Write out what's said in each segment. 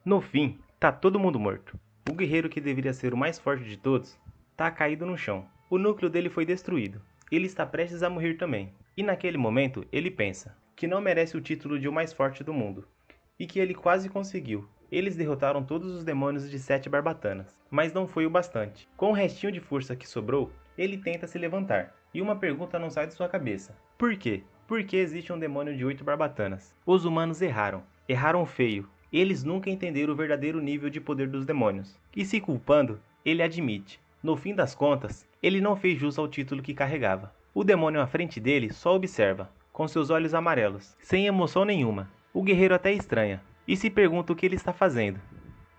No fim, tá todo mundo morto. O guerreiro que deveria ser o mais forte de todos, tá caído no chão. O núcleo dele foi destruído. Ele está prestes a morrer também. E naquele momento, ele pensa que não merece o título de o mais forte do mundo. E que ele quase conseguiu. Eles derrotaram todos os demônios de 7 barbatanas, mas não foi o bastante. Com o restinho de força que sobrou, ele tenta se levantar. E uma pergunta não sai de sua cabeça. Por quê? Por que existe um demônio de 8 barbatanas? Os humanos erraram. Erraram feio. Eles nunca entenderam o verdadeiro nível de poder dos demônios. E se culpando, ele admite. No fim das contas, ele não fez jus ao título que carregava. O demônio à frente dele só observa, com seus olhos amarelos, sem emoção nenhuma. O guerreiro até estranha, e se pergunta o que ele está fazendo.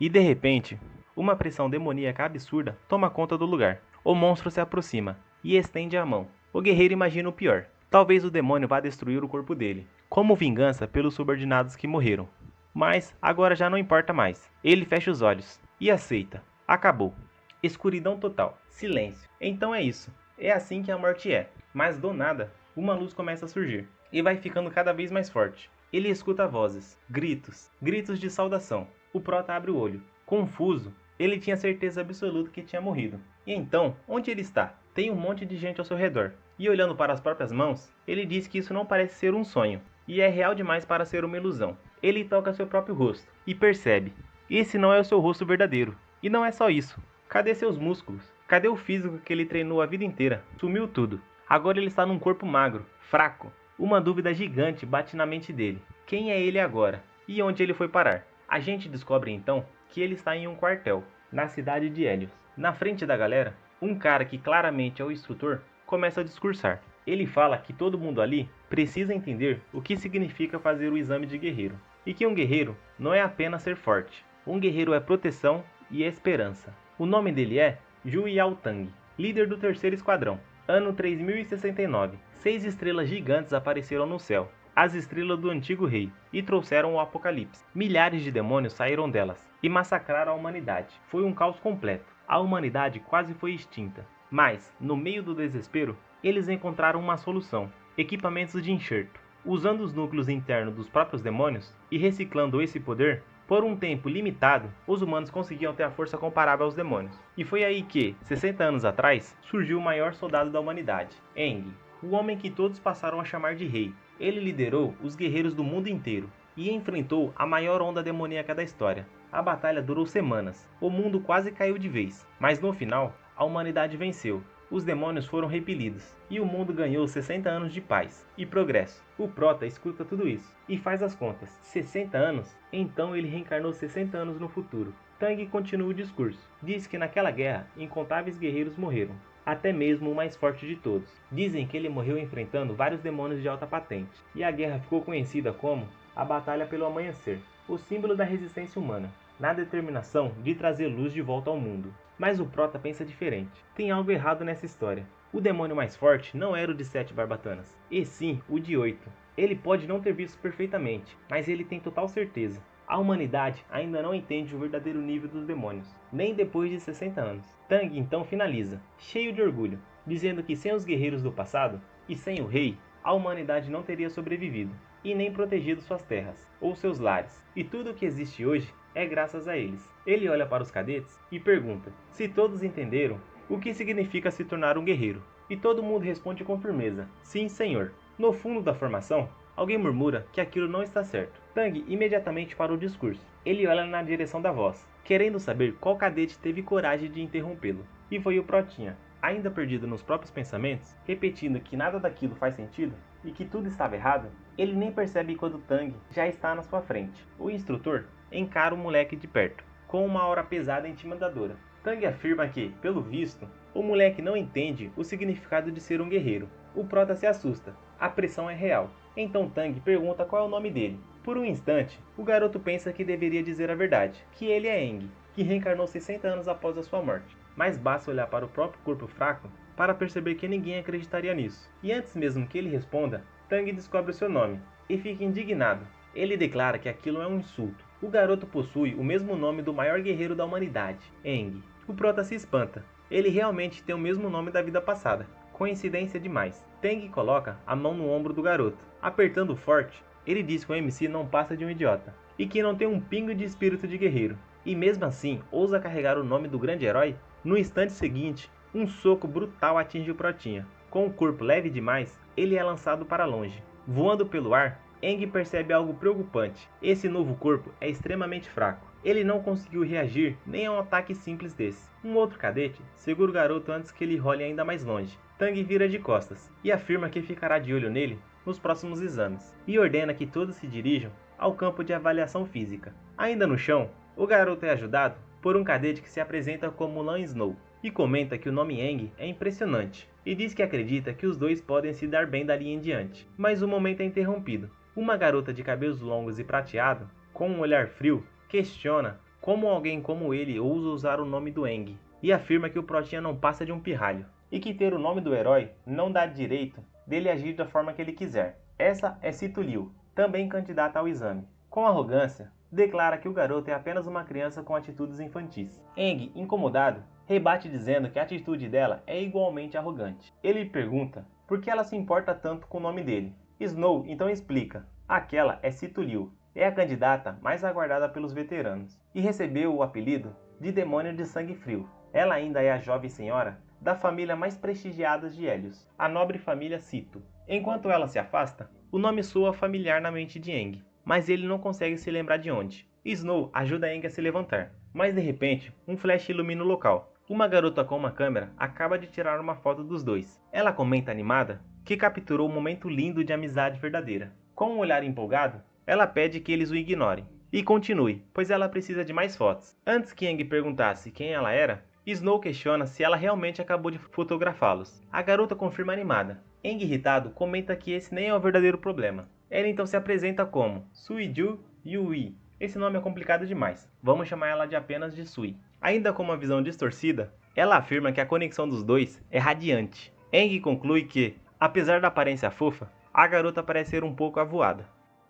E de repente, uma pressão demoníaca absurda toma conta do lugar. O monstro se aproxima e estende a mão. O guerreiro imagina o pior. Talvez o demônio vá destruir o corpo dele, como vingança pelos subordinados que morreram. Mas agora já não importa mais. Ele fecha os olhos e aceita. Acabou. Escuridão total. Silêncio. Então é isso. É assim que a morte é. Mas do nada, uma luz começa a surgir. E vai ficando cada vez mais forte. Ele escuta vozes, gritos, gritos de saudação. O prota abre o olho. Confuso, ele tinha certeza absoluta que tinha morrido. E então, onde ele está? Tem um monte de gente ao seu redor. E olhando para as próprias mãos, ele diz que isso não parece ser um sonho. E é real demais para ser uma ilusão. Ele toca seu próprio rosto e percebe. Esse não é o seu rosto verdadeiro. E não é só isso. Cadê seus músculos? Cadê o físico que ele treinou a vida inteira? Sumiu tudo. Agora ele está num corpo magro, fraco. Uma dúvida gigante bate na mente dele. Quem é ele agora? E onde ele foi parar? A gente descobre então que ele está em um quartel, na cidade de Hélios. Na frente da galera, um cara que claramente é o instrutor começa a discursar. Ele fala que todo mundo ali precisa entender o que significa fazer o exame de guerreiro. E que um guerreiro não é apenas ser forte. Um guerreiro é proteção e esperança. O nome dele é Zhu Yaotang, líder do 3º Esquadrão. Ano 3069. 6 estrelas gigantes apareceram no céu, as estrelas do antigo rei, e trouxeram o apocalipse. Milhares de demônios saíram delas e massacraram a humanidade. Foi um caos completo. A humanidade quase foi extinta. Mas, no meio do desespero, eles encontraram uma solução: equipamentos de enxerto. Usando os núcleos internos dos próprios demônios e reciclando esse poder, por um tempo limitado, os humanos conseguiam ter a força comparável aos demônios. E foi aí que, 60 anos atrás, surgiu o maior soldado da humanidade, Aang, o homem que todos passaram a chamar de rei. Ele liderou os guerreiros do mundo inteiro e enfrentou a maior onda demoníaca da história. A batalha durou semanas, o mundo quase caiu de vez, mas no final, a humanidade venceu. Os demônios foram repelidos, e o mundo ganhou 60 anos de paz e progresso. O prota escuta tudo isso, e faz as contas. 60 anos? Então ele reencarnou 60 anos no futuro. Tang continua o discurso. Diz que naquela guerra, incontáveis guerreiros morreram, até mesmo o mais forte de todos. Dizem que ele morreu enfrentando vários demônios de alta patente, e a guerra ficou conhecida como a Batalha pelo Amanhecer, o símbolo da resistência humana, na determinação de trazer luz de volta ao mundo. Mas o prota pensa diferente. Tem algo errado nessa história. O demônio mais forte não era o de 7 barbatanas, e sim o de 8. Ele pode não ter visto perfeitamente, mas ele tem total certeza. A humanidade ainda não entende o verdadeiro nível dos demônios, nem depois de 60 anos. Tang então finaliza, cheio de orgulho, dizendo que sem os guerreiros do passado, e sem o rei, a humanidade não teria sobrevivido, e nem protegido suas terras, ou seus lares. E tudo o que existe hoje é graças a eles. Ele olha para os cadetes e pergunta se todos entenderam o que significa se tornar um guerreiro. E todo mundo responde com firmeza: sim, senhor. No fundo da formação, alguém murmura que aquilo não está certo. Tang imediatamente para o discurso. Ele olha na direção da voz, querendo saber qual cadete teve coragem de interrompê-lo. E foi o Protinha, ainda perdido nos próprios pensamentos, repetindo que nada daquilo faz sentido e que tudo estava errado. Ele nem percebe quando Tang já está na sua frente. O instrutor encara o moleque de perto, com uma aura pesada e intimidadora. Tang afirma que, pelo visto, o moleque não entende o significado de ser um guerreiro. O prota se assusta. A pressão é real. Então Tang pergunta qual é o nome dele. Por um instante, o garoto pensa que deveria dizer a verdade, que ele é Aang, que reencarnou 60 anos após a sua morte. Mas basta olhar para o próprio corpo fraco para perceber que ninguém acreditaria nisso. E antes mesmo que ele responda, Tang descobre o seu nome e fica indignado. Ele declara que aquilo é um insulto. O garoto possui o mesmo nome do maior guerreiro da humanidade, Aang. O prota se espanta. Ele realmente tem o mesmo nome da vida passada. Coincidência demais. Tang coloca a mão no ombro do garoto. Apertando forte, ele diz que o MC não passa de um idiota. e que não tem um pingo de espírito de guerreiro. E mesmo assim, ousa carregar o nome do grande herói? No instante seguinte, um soco brutal atinge o Protinha. Com o corpo leve demais, ele é lançado para longe. Voando pelo ar, Aang percebe algo preocupante. Esse novo corpo é extremamente fraco. Ele não conseguiu reagir nem a um ataque simples desse. Um outro cadete segura o garoto antes que ele role ainda mais longe. Tang vira de costas e afirma que ficará de olho nele nos próximos exames, e ordena que todos se dirijam ao campo de avaliação física. Ainda no chão, o garoto é ajudado por um cadete que se apresenta como Lan Snow, e comenta que o nome Aang é impressionante, e diz que acredita que os dois podem se dar bem dali em diante. Mas o momento é interrompido. Uma garota de cabelos longos e prateado, com um olhar frio, questiona como alguém como ele ousa usar o nome do Aang, e afirma que o Protinha não passa de um pirralho, e que ter o nome do herói não dá direito dele agir da forma que ele quiser. Essa é Sito Liu, também candidata ao exame. Com arrogância, declara que o garoto é apenas uma criança com atitudes infantis. Aang, incomodado, rebate dizendo que a atitude dela é igualmente arrogante. Ele pergunta por que ela se importa tanto com o nome dele. Snow então explica: aquela é Sito Liu, é a candidata mais aguardada pelos veteranos, e recebeu o apelido de Demônio de Sangue Frio. Ela ainda é a jovem senhora da família mais prestigiada de Helios, a nobre família Sito. Enquanto ela se afasta, o nome soa familiar na mente de Aang, mas ele não consegue se lembrar de onde. Snow ajuda Aang a se levantar, mas de repente, um flash ilumina o local. Uma garota com uma câmera acaba de tirar uma foto dos dois. Ela comenta animada que capturou um momento lindo de amizade verdadeira. Com um olhar empolgado, ela pede que eles o ignorem e continue, pois ela precisa de mais fotos. Antes que Aang perguntasse quem ela era, Snow questiona se ela realmente acabou de fotografá-los. A garota confirma animada. Aang, irritado, comenta que esse nem é o verdadeiro problema. Ela então se apresenta como Suiju Yui. Esse nome é complicado demais. Vamos chamar ela de apenas de Sui. Ainda com uma visão distorcida, ela afirma que a conexão dos dois é radiante. Aang conclui que, apesar da aparência fofa, a garota parece ser um pouco avoada.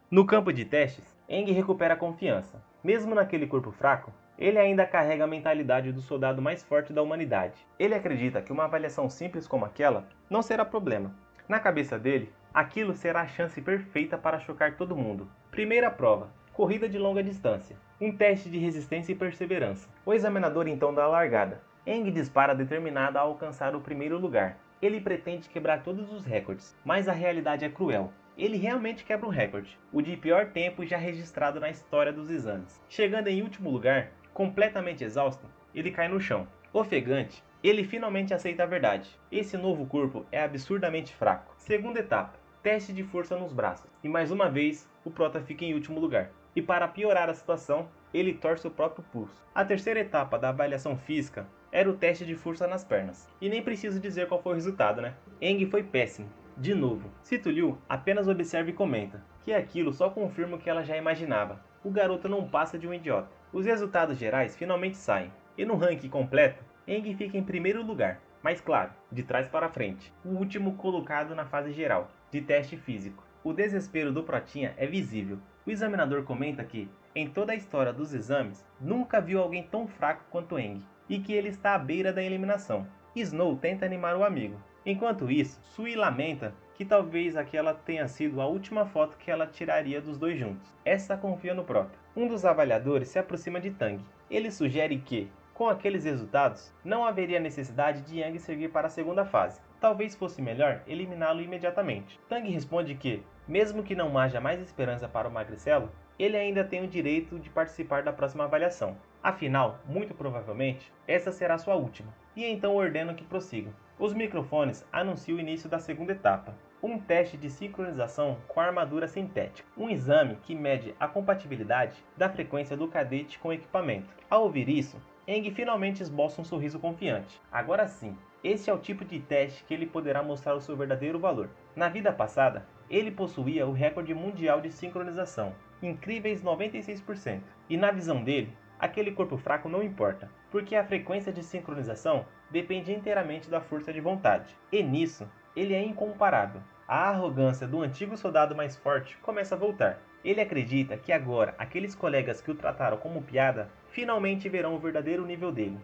No campo de testes, Aang recupera a confiança. Mesmo naquele corpo fraco, ele ainda carrega a mentalidade do soldado mais forte da humanidade. Ele acredita que uma avaliação simples como aquela não será problema. Na cabeça dele, aquilo será a chance perfeita para chocar todo mundo. Primeira prova: corrida de longa distância. Um teste de resistência e perseverança. O examinador então dá a largada. Aang dispara determinado a alcançar o primeiro lugar. Ele pretende quebrar todos os recordes, mas a realidade é cruel. Ele realmente quebra um recorde, o de pior tempo já registrado na história dos exames. Chegando em último lugar, completamente exausto, ele cai no chão. Ofegante, ele finalmente aceita a verdade. Esse novo corpo é absurdamente fraco. Segunda etapa: teste de força nos braços. E mais uma vez, o prota fica em último lugar. E para piorar a situação, ele torce o próprio pulso. A terceira etapa da avaliação física era o teste de força nas pernas. E nem preciso dizer qual foi o resultado, né? Aang foi péssimo. De novo, Sito Liu apenas observa e comenta que aquilo só confirma o que ela já imaginava. O garoto não passa de um idiota. Os resultados gerais finalmente saem, e no ranking completo, Aang fica em primeiro lugar, mas claro, de trás para frente, o último colocado na fase geral, de teste físico. O desespero do Protinha é visível. O examinador comenta que, em toda a história dos exames, nunca viu alguém tão fraco quanto Aang, e que ele está à beira da eliminação. Snow tenta animar o amigo. Enquanto isso, Sui lamenta que talvez aquela tenha sido a última foto que ela tiraria dos dois juntos. Essa confia no Prota. Um dos avaliadores se aproxima de Tang. Ele sugere que, com aqueles resultados, não haveria necessidade de Aang seguir para a segunda fase. Talvez fosse melhor eliminá-lo imediatamente. Tang responde que, mesmo que não haja mais esperança para o magricelo, ele ainda tem o direito de participar da próxima avaliação. Afinal, muito provavelmente, essa será sua última. E então ordena que prossigam. Os microfones anunciam o início da segunda etapa. Um teste de sincronização com a armadura sintética. Um exame que mede a compatibilidade da frequência do cadete com o equipamento. Ao ouvir isso, Aang finalmente esboça um sorriso confiante. Agora sim, esse é o tipo de teste que ele poderá mostrar o seu verdadeiro valor. Na vida passada, ele possuía o recorde mundial de sincronização, incríveis 96%. E na visão dele, aquele corpo fraco não importa, porque a frequência de sincronização depende inteiramente da força de vontade. E nisso, ele é incomparável. A arrogância do antigo soldado mais forte começa a voltar. Ele acredita que agora aqueles colegas que o trataram como piada finalmente verão o verdadeiro nível dele.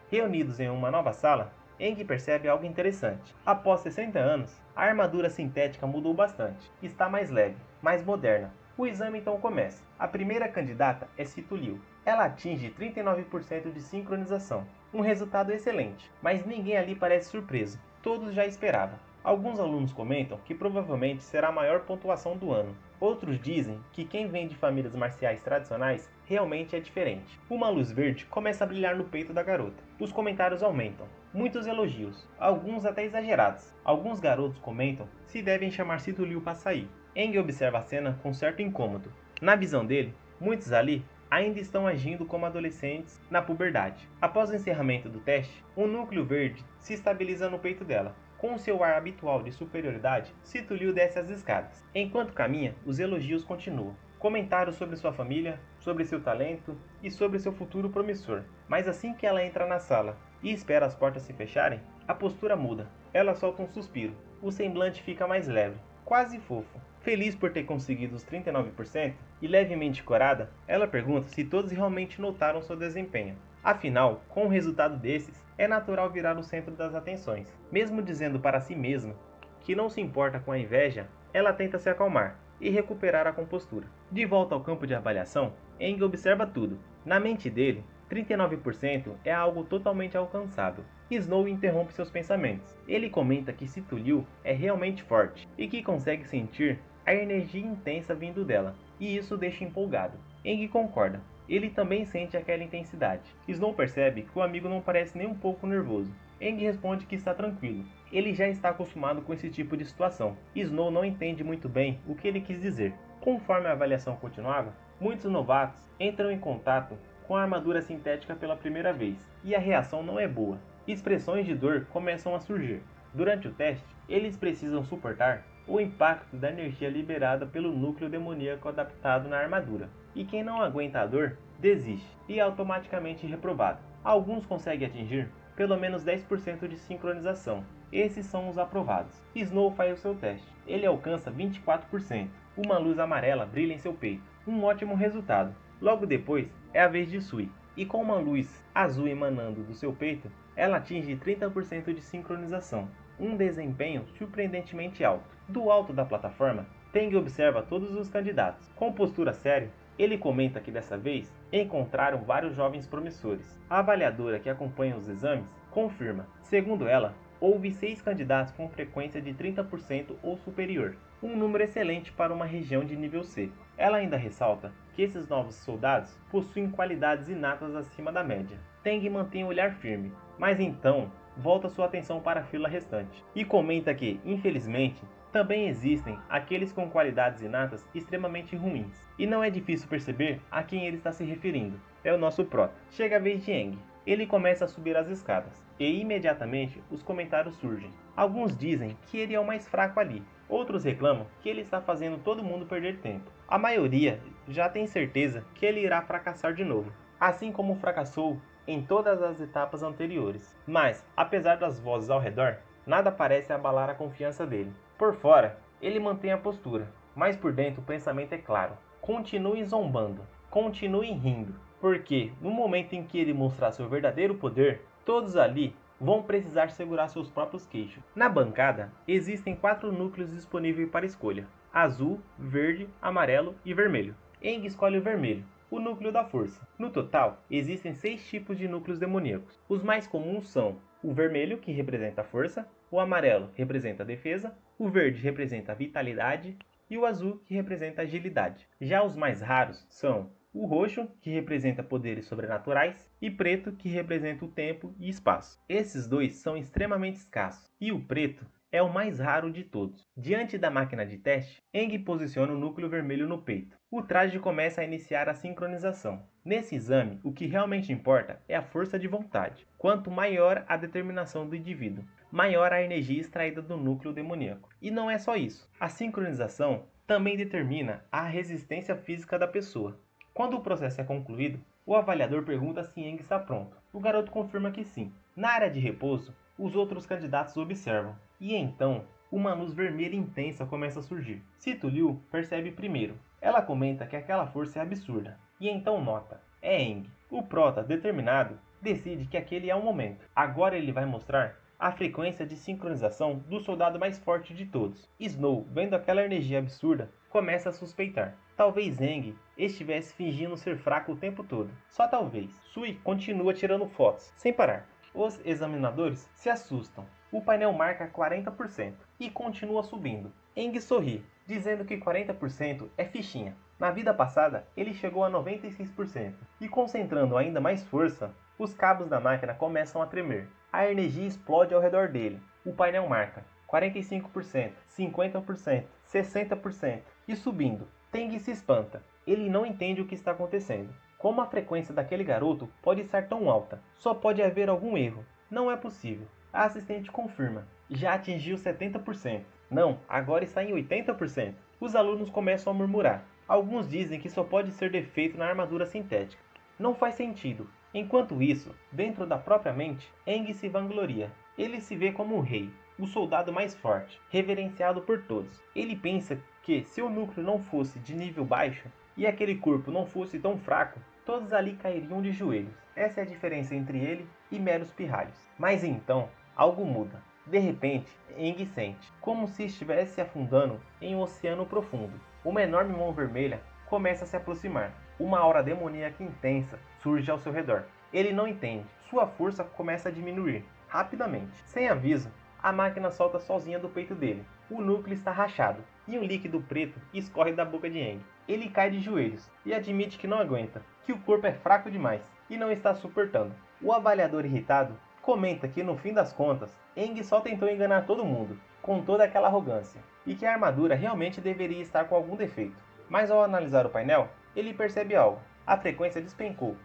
Reunidos em uma nova sala, Aang percebe algo interessante. Após 60 anos, a armadura sintética mudou bastante. Está mais leve, mais moderna. O exame então começa. A primeira candidata é Situ Liu. Ela atinge 39% de sincronização. Um resultado excelente, mas ninguém ali parece surpreso. Todos já esperavam. Alguns alunos comentam que provavelmente será a maior pontuação do ano. Outros dizem que quem vem de famílias marciais tradicionais realmente é diferente. Uma luz verde começa a brilhar no peito da garota. Os comentários aumentam. Muitos elogios, alguns até exagerados. Alguns garotos comentam se devem chamar Situ Liu para sair. Eng observa a cena com certo incômodo. Na visão dele, muitos ali ainda estão agindo como adolescentes na puberdade. Após o encerramento do teste, um núcleo verde se estabiliza no peito dela. Com seu ar habitual de superioridade, Situ Liu desce as escadas. Enquanto caminha, os elogios continuam. Comentários sobre sua família, sobre seu talento e sobre seu futuro promissor. Mas assim que ela entra na sala e espera as portas se fecharem, a postura muda. Ela solta um suspiro. O semblante fica mais leve, quase fofo. Feliz por ter conseguido os 39% e levemente corada, ela pergunta se todos realmente notaram seu desempenho. Afinal, com um resultado desses, é natural virar o centro das atenções. Mesmo dizendo para si mesma que não se importa com a inveja, ela tenta se acalmar e recuperar a compostura. De volta ao campo de avaliação, Eng observa tudo. Na mente dele, 39% é algo totalmente alcançável. Snow interrompe seus pensamentos. Ele comenta que Situ Liu é realmente forte e que consegue sentir a energia intensa vindo dela, e isso o deixa empolgado. Eng concorda. Ele também sente aquela intensidade. Snow percebe que o amigo não parece nem um pouco nervoso. Eng responde que está tranquilo. Ele já está acostumado com esse tipo de situação. Snow não entende muito bem o que ele quis dizer. Conforme a avaliação continuava, muitos novatos entram em contato com a armadura sintética pela primeira vez, e a reação não é boa. Expressões de dor começam a surgir. Durante o teste, eles precisam suportar o impacto da energia liberada pelo núcleo demoníaco adaptado na armadura. E quem não aguenta a dor, desiste e é automaticamente reprovado. Alguns conseguem atingir pelo menos 10% de sincronização. Esses são os aprovados. Snow faz o seu teste. Ele alcança 24%. Uma luz amarela brilha em seu peito. Um ótimo resultado. Logo depois, é a vez de Sui. E com uma luz azul emanando do seu peito, ela atinge 30% de sincronização. Um desempenho surpreendentemente alto. Do alto da plataforma, Teng observa todos os candidatos. Com postura séria, ele comenta que dessa vez encontraram vários jovens promissores. A avaliadora que acompanha os exames confirma. Segundo ela, houve 6 candidatos com frequência de 30% ou superior, um número excelente para uma região de nível C. Ela ainda ressalta que esses novos soldados possuem qualidades inatas acima da média. Teng mantém o olhar firme, mas então volta sua atenção para a fila restante e comenta que, infelizmente, também existem aqueles com qualidades inatas extremamente ruins, e não é difícil perceber a quem ele está se referindo. É o nosso prota. Chega a vez de Eng. Ele começa a subir as escadas, e imediatamente os comentários surgem. Alguns dizem que ele é o mais fraco ali, outros reclamam que ele está fazendo todo mundo perder tempo. A maioria já tem certeza que ele irá fracassar de novo, assim como fracassou em todas as etapas anteriores. Mas, apesar das vozes ao redor, nada parece abalar a confiança dele. Por fora, ele mantém a postura, mas por dentro o pensamento é claro. Continue zombando, continue rindo, porque no momento em que ele mostrar seu verdadeiro poder, todos ali vão precisar segurar seus próprios queixos. Na bancada, existem 4 núcleos disponíveis para escolha: azul, verde, amarelo e vermelho. Eng escolhe o vermelho, o núcleo da força. No total, existem 6 tipos de núcleos demoníacos. Os mais comuns são o vermelho, que representa a força, o amarelo representa a defesa, o verde representa a vitalidade e o azul, que representa a agilidade. Já os mais raros são o roxo, que representa poderes sobrenaturais, e preto, que representa o tempo e espaço. Esses dois são extremamente escassos, e o preto é o mais raro de todos. Diante da máquina de teste, Eng posiciona o núcleo vermelho no peito. O traje começa a iniciar a sincronização. Nesse exame, o que realmente importa é a força de vontade. Quanto maior a determinação do indivíduo, maior a energia extraída do núcleo demoníaco. E não é só isso. A sincronização também determina a resistência física da pessoa. Quando o processo é concluído, o avaliador pergunta se Eng está pronto. O garoto confirma que sim. Na área de repouso, os outros candidatos observam. E então, uma luz vermelha intensa começa a surgir. Situ Liu percebe primeiro. Ela comenta que aquela força é absurda. E então nota. É Eng. O prota, determinado, decide que aquele é o momento. Agora ele vai mostrar a frequência de sincronização do soldado mais forte de todos. Snow, vendo aquela energia absurda, começa a suspeitar. Talvez Aang estivesse fingindo ser fraco o tempo todo. Só talvez. Sui continua tirando fotos, sem parar. Os examinadores se assustam. O painel marca 40% e continua subindo. Aang sorri, dizendo que 40% é fichinha. Na vida passada, ele chegou a 96%. E concentrando ainda mais força, os cabos da máquina começam a tremer. A energia explode ao redor dele. O painel marca 45%, 50%, 60% e subindo. Teng se espanta. Ele não entende o que está acontecendo. Como a frequência daquele garoto pode estar tão alta? Só pode haver algum erro. Não é possível. A assistente confirma. Já atingiu 70%. Não, agora está em 80%. Os alunos começam a murmurar. Alguns dizem que só pode ser defeito na armadura sintética. Não faz sentido. Enquanto isso, dentro da própria mente, Aang se vangloria. Ele se vê como um rei, o soldado mais forte, reverenciado por todos. Ele pensa que se o núcleo não fosse de nível baixo e aquele corpo não fosse tão fraco, todos ali cairiam de joelhos. Essa é a diferença entre ele e meros pirralhos. Mas então, algo muda. De repente, Aang sente, como se estivesse afundando em um oceano profundo. Uma enorme mão vermelha começa a se aproximar. Uma aura demoníaca intensa surge ao seu redor. Ele não entende. Sua força começa a diminuir, rapidamente. Sem aviso, a máquina solta sozinha do peito dele. O núcleo está rachado, e um líquido preto escorre da boca de Aang. Ele cai de joelhos, e admite que não aguenta, que o corpo é fraco demais, e não está suportando. O avaliador irritado comenta que no fim das contas, Aang só tentou enganar todo mundo, com toda aquela arrogância, e que a armadura realmente deveria estar com algum defeito. Mas ao analisar o painel, ele percebe algo. A frequência despencou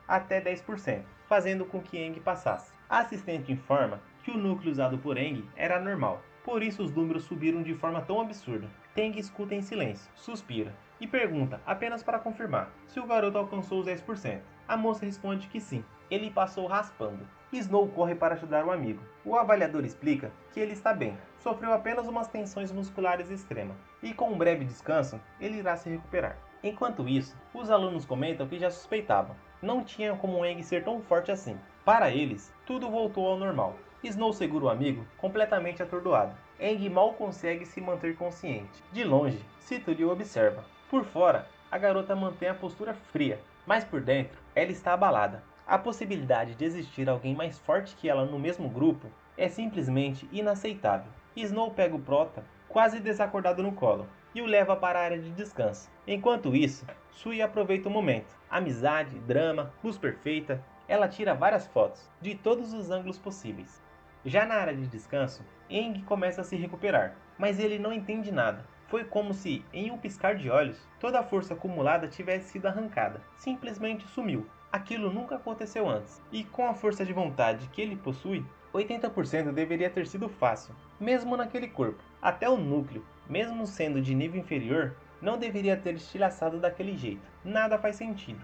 até 10%, fazendo com que Aang passasse. A assistente informa que o núcleo usado por Aang era normal, por isso os números subiram de forma tão absurda. Teng escuta em silêncio, suspira e pergunta, apenas para confirmar, se o garoto alcançou os 10%. A moça responde que sim, ele passou raspando. Snow corre para ajudar o amigo. O avaliador explica que ele está bem, sofreu apenas umas tensões musculares extremas, e com um breve descanso, ele irá se recuperar. Enquanto isso, os alunos comentam que já suspeitavam. Não tinha como Aang ser tão forte assim. Para eles, tudo voltou ao normal. Snow segura o amigo, completamente atordoado. Aang mal consegue se manter consciente. De longe, Situri o observa. Por fora, a garota mantém a postura fria, mas por dentro, ela está abalada. A possibilidade de existir alguém mais forte que ela no mesmo grupo é simplesmente inaceitável. Snow pega o Prota, quase desacordado no colo, e o leva para a área de descanso. Enquanto isso, Sui aproveita o momento. Amizade, drama, luz perfeita. Ela tira várias fotos, de todos os ângulos possíveis. Já na área de descanso, Aang começa a se recuperar, mas ele não entende nada. Foi como se, em um piscar de olhos, toda a força acumulada tivesse sido arrancada. Simplesmente sumiu. Aquilo nunca aconteceu antes. E com a força de vontade que ele possui, 80% deveria ter sido fácil, mesmo naquele corpo. Até o núcleo, mesmo sendo de nível inferior, não deveria ter estilhaçado daquele jeito. Nada faz sentido.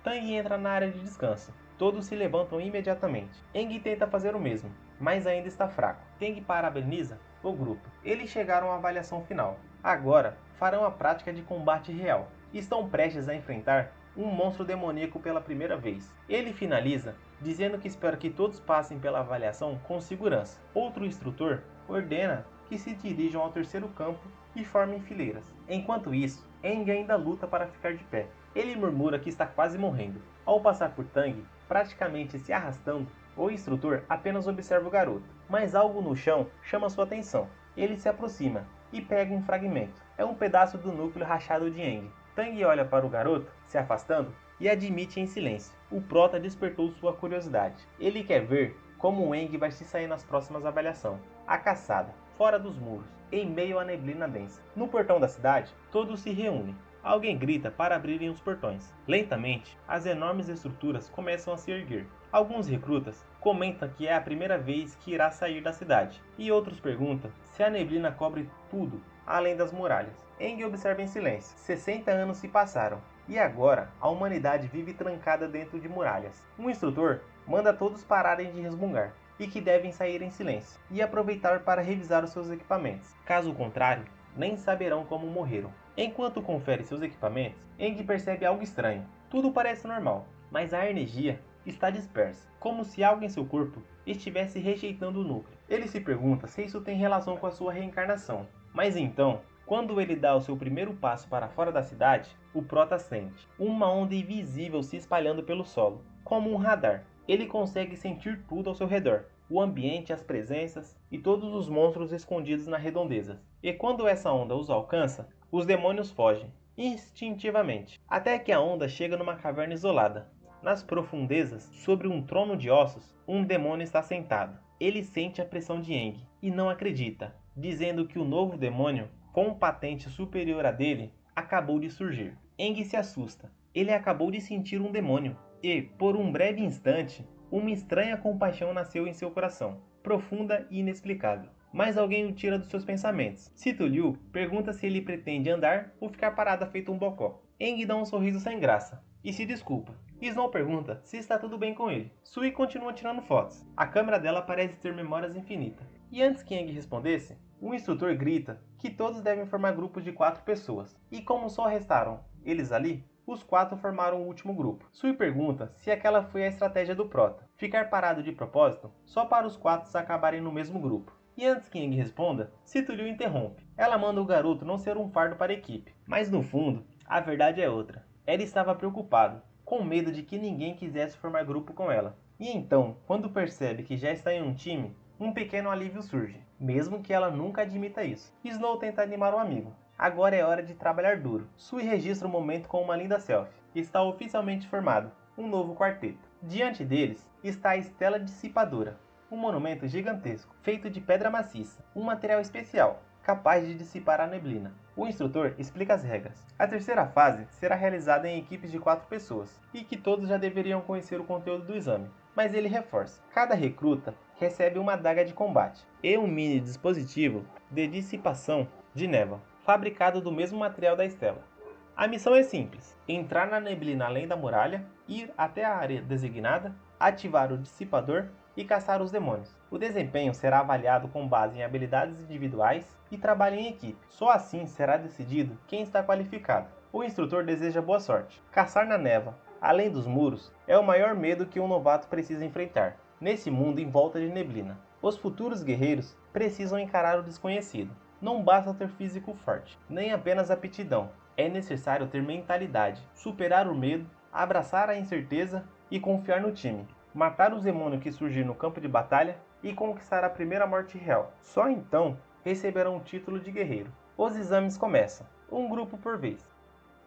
Tang entra na área de descanso. Todos se levantam imediatamente. Aang tenta fazer o mesmo, mas ainda está fraco. Tang parabeniza o grupo. Eles chegaram à avaliação final. Agora, farão a prática de combate real. Estão prestes a enfrentar um monstro demoníaco pela primeira vez. Ele finaliza dizendo que espera que todos passem pela avaliação com segurança. Outro instrutor ordena que se dirijam ao terceiro campo e formem fileiras. Enquanto isso, Aang ainda luta para ficar de pé. Ele murmura que está quase morrendo. Ao passar por Tang, praticamente se arrastando, o instrutor apenas observa o garoto, mas algo no chão chama sua atenção. Ele se aproxima e pega um fragmento. É um pedaço do núcleo rachado de Aang. Tang olha para o garoto, se afastando, e admite em silêncio. O Prota despertou sua curiosidade. Ele quer ver como o Aang vai se sair nas próximas avaliações. A caçada, fora dos muros, em meio à neblina densa. No portão da cidade, todos se reúnem. Alguém grita para abrirem os portões. Lentamente, as enormes estruturas começam a se erguer. Alguns recrutas comentam que é a primeira vez que irá sair da cidade, e outros perguntam se a neblina cobre tudo, além das muralhas. Aang observa em silêncio. 60 anos se passaram, e agora a humanidade vive trancada dentro de muralhas. Um instrutor manda todos pararem de resmungar, e que devem sair em silêncio, e aproveitar para revisar os seus equipamentos. Caso contrário, nem saberão como morreram. Enquanto confere seus equipamentos, Aang percebe algo estranho. Tudo parece normal, mas a energia está dispersa, como se algo em seu corpo estivesse rejeitando o núcleo. Ele se pergunta se isso tem relação com a sua reencarnação, mas então Quando ele dá o seu primeiro passo para fora da cidade, o Prota sente uma onda invisível se espalhando pelo solo, como um radar. Ele consegue sentir tudo ao seu redor, o ambiente, as presenças e todos os monstros escondidos nas redondezas. E quando essa onda os alcança, os demônios fogem, instintivamente, até que a onda chega numa caverna isolada. Nas profundezas, sobre um trono de ossos, um demônio está sentado. Ele sente a pressão de Aang e não acredita, dizendo que o novo demônio, com patente superior à dele, acabou de surgir. Aang se assusta. Ele acabou de sentir um demônio e, por um breve instante, uma estranha compaixão nasceu em seu coração, profunda e inexplicável. Mas alguém o tira dos seus pensamentos. Sito Liu pergunta se ele pretende andar ou ficar parado feito um bocó. Aang dá um sorriso sem graça e se desculpa. Snow pergunta se está tudo bem com ele. Sui continua tirando fotos. A câmera dela parece ter memórias infinitas. E antes que Aang respondesse, o instrutor grita que todos devem formar grupos de 4 pessoas. E como só restaram eles ali, os 4 formaram o último grupo. Sui pergunta se aquela foi a estratégia do Prota, ficar parado de propósito só para os 4 acabarem no mesmo grupo. E antes que Aang responda, Sito Liu interrompe. Ela manda o garoto não ser um fardo para a equipe, mas no fundo, a verdade é outra. Ela estava preocupado, com medo de que ninguém quisesse formar grupo com ela. E então, quando percebe que já está em um time, um pequeno alívio surge, mesmo que ela nunca admita isso. Snow tenta animar o amigo. Agora é hora de trabalhar duro. Sui registra o momento com uma linda selfie. Está oficialmente formado um novo quarteto. Diante deles está a Estela Dissipadora, um monumento gigantesco, feito de pedra maciça, um material especial, capaz de dissipar a neblina. O instrutor explica as regras. A terceira fase será realizada em equipes de 4 pessoas, e que todos já deveriam conhecer o conteúdo do exame. Mas ele reforça. Cada recruta recebe uma adaga de combate e um mini dispositivo de dissipação de névoa, fabricado do mesmo material da Estela. A missão é simples: entrar na neblina além da muralha, ir até a área designada, ativar o dissipador e caçar os demônios. O desempenho será avaliado com base em habilidades individuais e trabalho em equipe. Só assim será decidido quem está qualificado. O instrutor deseja boa sorte. Caçar na névoa, além dos muros, é o maior medo que um novato precisa enfrentar. Nesse mundo em volta de neblina, os futuros guerreiros precisam encarar o desconhecido. Não basta ter físico forte, nem apenas aptidão. É necessário ter mentalidade, superar o medo, abraçar a incerteza e confiar no time. Matar os demônios que surgir no campo de batalha e conquistar a primeira morte real. Só então receberão o título de guerreiro. Os exames começam, um grupo por vez.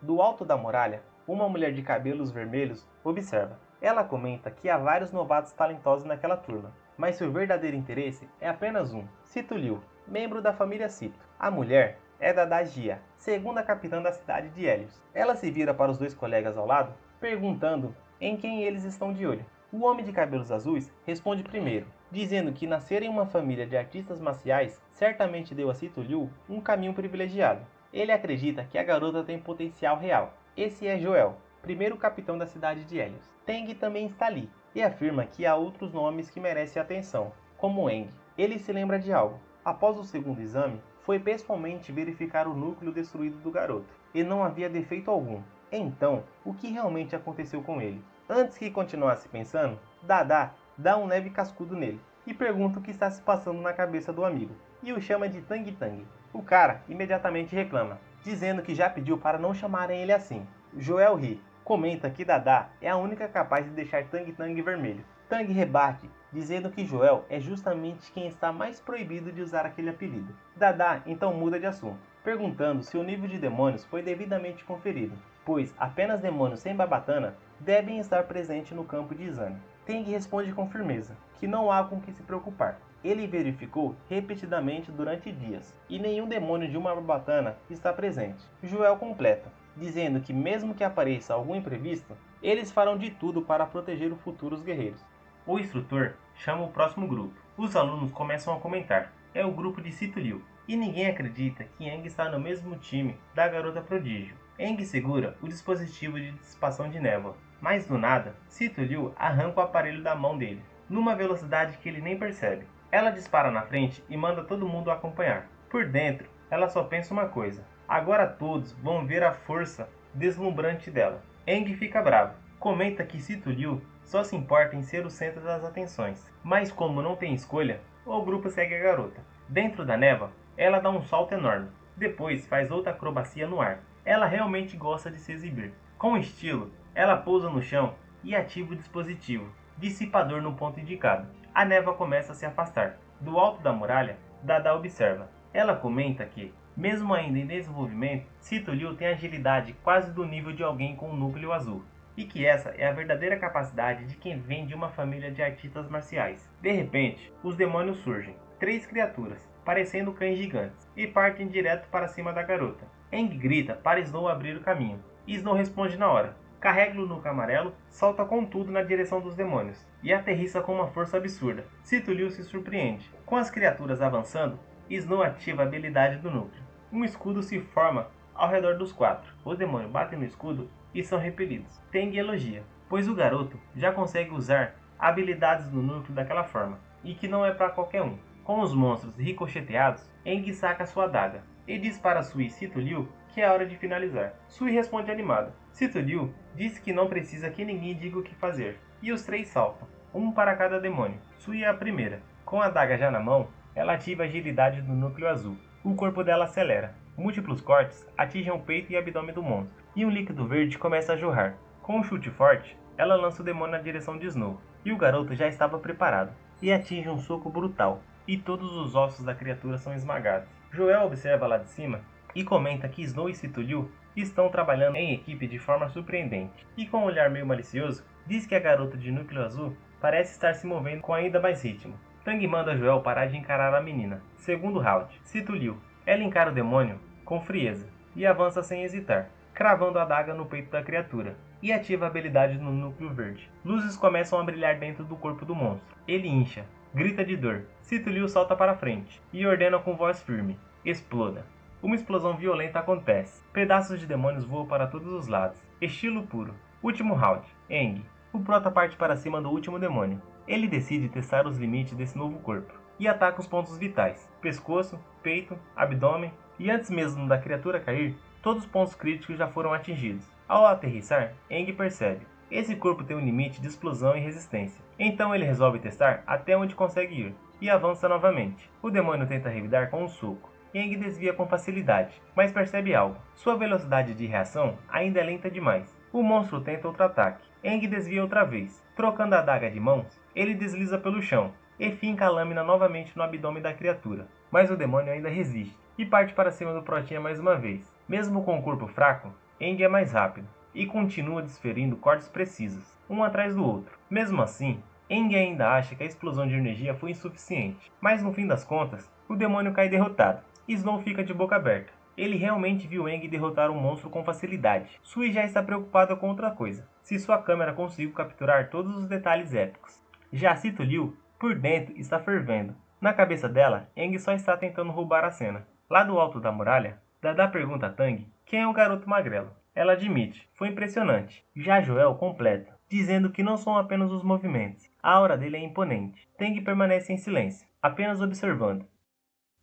Do alto da muralha, uma mulher de cabelos vermelhos observa. Ela comenta que há vários novatos talentosos naquela turma, mas seu verdadeiro interesse é apenas um, Sito Liu, membro da família Sito. A mulher é Dada Gia, segunda capitã da cidade de Helios. Ela se vira para os 2 colegas ao lado, perguntando em quem eles estão de olho. O homem de cabelos azuis responde primeiro, dizendo que nascer em uma família de artistas marciais certamente deu a Sito Liu um caminho privilegiado. Ele acredita que a garota tem potencial real. Esse é Joel, primeiro capitão da cidade de Helios. Teng também está ali, e afirma que há outros nomes que merecem atenção, como Aang. Ele se lembra de algo. Após o segundo exame, foi pessoalmente verificar o núcleo destruído do garoto, e não havia defeito algum. Então, o que realmente aconteceu com ele? Antes que continuasse pensando, Dada dá um leve cascudo nele e pergunta o que está se passando na cabeça do amigo, e o chama de Tang Tang. O cara imediatamente reclama, dizendo que já pediu para não chamarem ele assim. Joel ri, comenta que Dada é a única capaz de deixar Tang Tang vermelho. Tang rebate, dizendo que Joel é justamente quem está mais proibido de usar aquele apelido. Dada então muda de assunto, perguntando se o nível de demônios foi devidamente conferido, pois apenas demônios sem Barbatana devem estar presentes no campo de exame. Teng responde com firmeza que não há com que se preocupar. Ele verificou repetidamente durante dias, e nenhum demônio de uma Barbatana está presente. Joel completa, dizendo que mesmo que apareça algum imprevisto, eles farão de tudo para proteger os futuros guerreiros. O instrutor chama o próximo grupo. Os alunos começam a comentar. É o grupo de Sito Liu, e ninguém acredita que Aang está no mesmo time da garota prodígio. Aang segura o dispositivo de dissipação de névoa, mas do nada, Sito Liu arranca o aparelho da mão dele, numa velocidade que ele nem percebe. Ela dispara na frente e manda todo mundo acompanhar. Por dentro, ela só pensa uma coisa: agora todos vão ver a força deslumbrante dela. Aang fica bravo, comenta que Sito Liu só se importa em ser o centro das atenções, mas como não tem escolha, o grupo segue a garota. Dentro da névoa, ela dá um salto enorme, Depois faz outra acrobacia no ar. Ela realmente gosta de se exibir. Com estilo, ela pousa no chão e ativa o dispositivo dissipador no ponto indicado. A névoa começa a se afastar. Do alto da muralha, Dada observa. Ela comenta que, mesmo ainda em desenvolvimento, Sito Liu tem agilidade quase do nível de alguém com um núcleo azul, e que essa é a verdadeira capacidade de quem vem de uma família de artistas marciais. De repente, os demônios surgem, 3 criaturas, parecendo cães gigantes, e partem direto para cima da garota. Aang grita para Snow abrir o caminho, e Snow responde na hora. Carrega o nuco amarelo, salta com tudo na direção dos demônios, e aterrissa com uma força absurda. Sito Liu se surpreende. Com as criaturas avançando, Snow ativa a habilidade do núcleo. Um escudo se forma ao redor dos 4. Os demônios batem no escudo e são repelidos. Teng elogia, pois o garoto já consegue usar habilidades do núcleo daquela forma, e que não é para qualquer um. Com os monstros ricocheteados, Aang saca sua adaga e diz para Sui e Sito Liu que é hora de finalizar. Sui responde animado. Sito Liu diz que não precisa que ninguém diga o que fazer, e os 3 saltam, um para cada demônio. Sui é a primeira. Com a adaga já na mão, ela ativa a agilidade do núcleo azul. O corpo dela acelera. Múltiplos cortes atingem o peito e abdômen do monstro, e um líquido verde começa a jorrar. Com um chute forte, ela lança o demônio na direção de Snow, e o garoto já estava preparado, e atinge um soco brutal, e todos os ossos da criatura são esmagados. Joel observa lá de cima e comenta que Snow e Sito Liu estão trabalhando em equipe de forma surpreendente, e com um olhar meio malicioso, diz que a garota de núcleo azul parece estar se movendo com ainda mais ritmo. Tang manda Joel parar de encarar a menina. Segundo round, Sito Liu. Ela encara o demônio com frieza e avança sem hesitar, cravando a adaga no peito da criatura, e ativa a habilidade no núcleo verde. Luzes começam a brilhar dentro do corpo do monstro. Ele incha, grita de dor. Sito Liu salta para frente e ordena com voz firme: exploda. Uma explosão violenta acontece. Pedaços de demônios voam para todos os lados. Estilo puro. Último round. Aang. O prota parte para cima do último demônio. Ele decide testar os limites desse novo corpo e ataca os pontos vitais: pescoço, peito, abdômen, e antes mesmo da criatura cair, todos os pontos críticos já foram atingidos. Ao aterrissar, Aang percebe: esse corpo tem um limite de explosão e resistência. Então ele resolve testar até onde consegue ir, e avança novamente. O demônio tenta revidar com um soco. Aang desvia com facilidade, mas percebe algo. Sua velocidade de reação ainda é lenta demais. O monstro tenta outro ataque. Aang desvia outra vez. Trocando a adaga de mãos, ele desliza pelo chão e finca a lâmina novamente no abdômen da criatura. Mas o demônio ainda resiste e parte para cima do Protinha mais uma vez. Mesmo com o corpo fraco, Aang é mais rápido e continua desferindo cortes precisos, um atrás do outro. Mesmo assim, Aang ainda acha que a explosão de energia foi insuficiente, mas no fim das contas, o demônio cai derrotado. Snow fica de boca aberta. Ele realmente viu Aang derrotar um monstro com facilidade. Sui já está preocupada com outra coisa: se sua câmera conseguiu capturar todos os detalhes épicos. Já Sito Liu, por dentro, está fervendo. Na cabeça dela, Aang só está tentando roubar a cena. Lá do alto da muralha, Dada pergunta a Tang quem é o garoto magrelo. Ela admite: foi impressionante. Já Joel completa, dizendo que não são apenas os movimentos. A aura dele é imponente. Tang permanece em silêncio, apenas observando.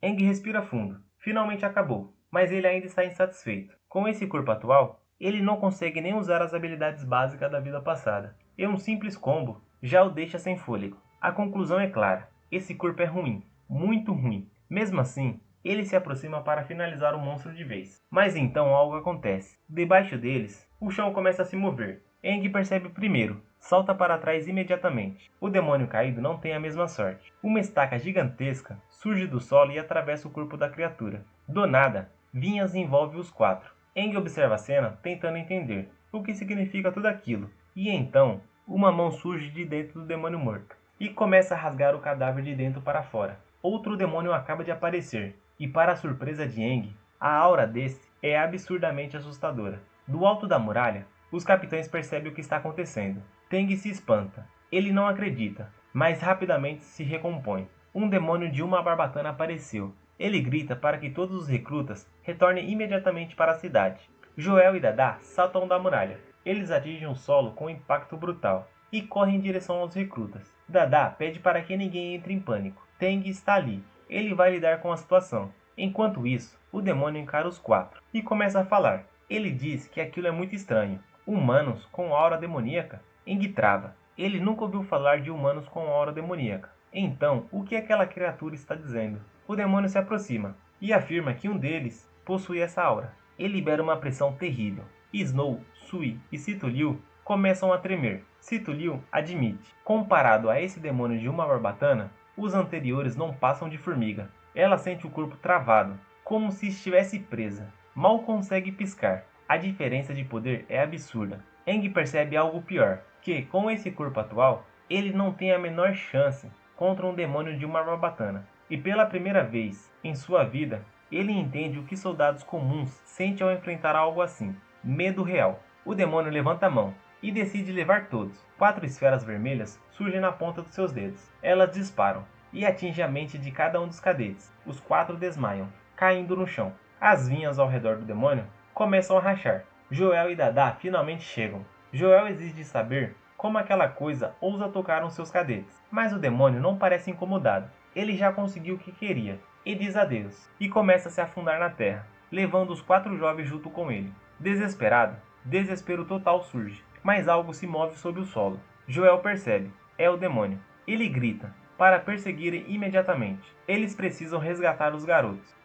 Aang respira fundo. Finalmente acabou, mas ele ainda está insatisfeito. Com esse corpo atual, ele não consegue nem usar as habilidades básicas da vida passada, e um simples combo já o deixa sem fôlego. A conclusão é clara: esse corpo é ruim, muito ruim. Mesmo assim, ele se aproxima para finalizar o monstro de vez. Mas então algo acontece. Debaixo deles, o chão começa a se mover. Aang percebe primeiro, salta para trás imediatamente. O demônio caído não tem a mesma sorte. Uma estaca gigantesca surge do solo e atravessa o corpo da criatura. Do nada, Vinhas envolve os 4. Aang observa a cena, tentando entender o que significa tudo aquilo. E então, uma mão surge de dentro do demônio morto e começa a rasgar o cadáver de dentro para fora. Outro demônio acaba de aparecer, e para a surpresa de Aang, a aura desse é absurdamente assustadora. Do alto da muralha, os capitães percebem o que está acontecendo. Teng se espanta. Ele não acredita, mas rapidamente se recompõe. Um demônio de uma barbatana apareceu. Ele grita para que todos os recrutas retornem imediatamente para a cidade. Joel e Dada saltam da muralha. Eles atingem o solo com um impacto brutal e correm em direção aos recrutas. Dada pede para que ninguém entre em pânico. Teng está ali. Ele vai lidar com a situação. Enquanto isso, o demônio encara os 4 e começa a falar. Ele diz que aquilo é muito estranho. Humanos com aura demoníaca? Aang trava. Ele nunca ouviu falar de humanos com aura demoníaca. Então, o que aquela criatura está dizendo? O demônio se aproxima e afirma que um deles possui essa aura. Ele libera uma pressão terrível. Snow, Sui e Sito Liu começam a tremer. Sito Liu admite: comparado a esse demônio de uma barbatana, os anteriores não passam de formiga. Ela sente o corpo travado, como se estivesse presa. Mal consegue piscar. A diferença de poder é absurda. Aang percebe algo pior, que com esse corpo atual, ele não tem a menor chance contra um demônio de uma barbatana. E pela primeira vez em sua vida, ele entende o que soldados comuns sentem ao enfrentar algo assim: medo real. O demônio levanta a mão e decide levar todos. 4 esferas vermelhas surgem na ponta dos seus dedos. Elas disparam e atingem a mente de cada um dos cadetes. Os 4 desmaiam, caindo no chão. As vinhas ao redor do demônio começam a rachar. Joel e Dada finalmente chegam. Joel exige saber como aquela coisa ousa tocar os seus cadetes, mas o demônio não parece incomodado. Ele já conseguiu o que queria e diz adeus, e começa a se afundar na terra, levando os 4 jovens junto com ele. Desesperado, desespero total surge, mas algo se move sob o solo. Joel percebe: é o demônio. Ele grita para perseguirem imediatamente. Eles precisam resgatar os garotos.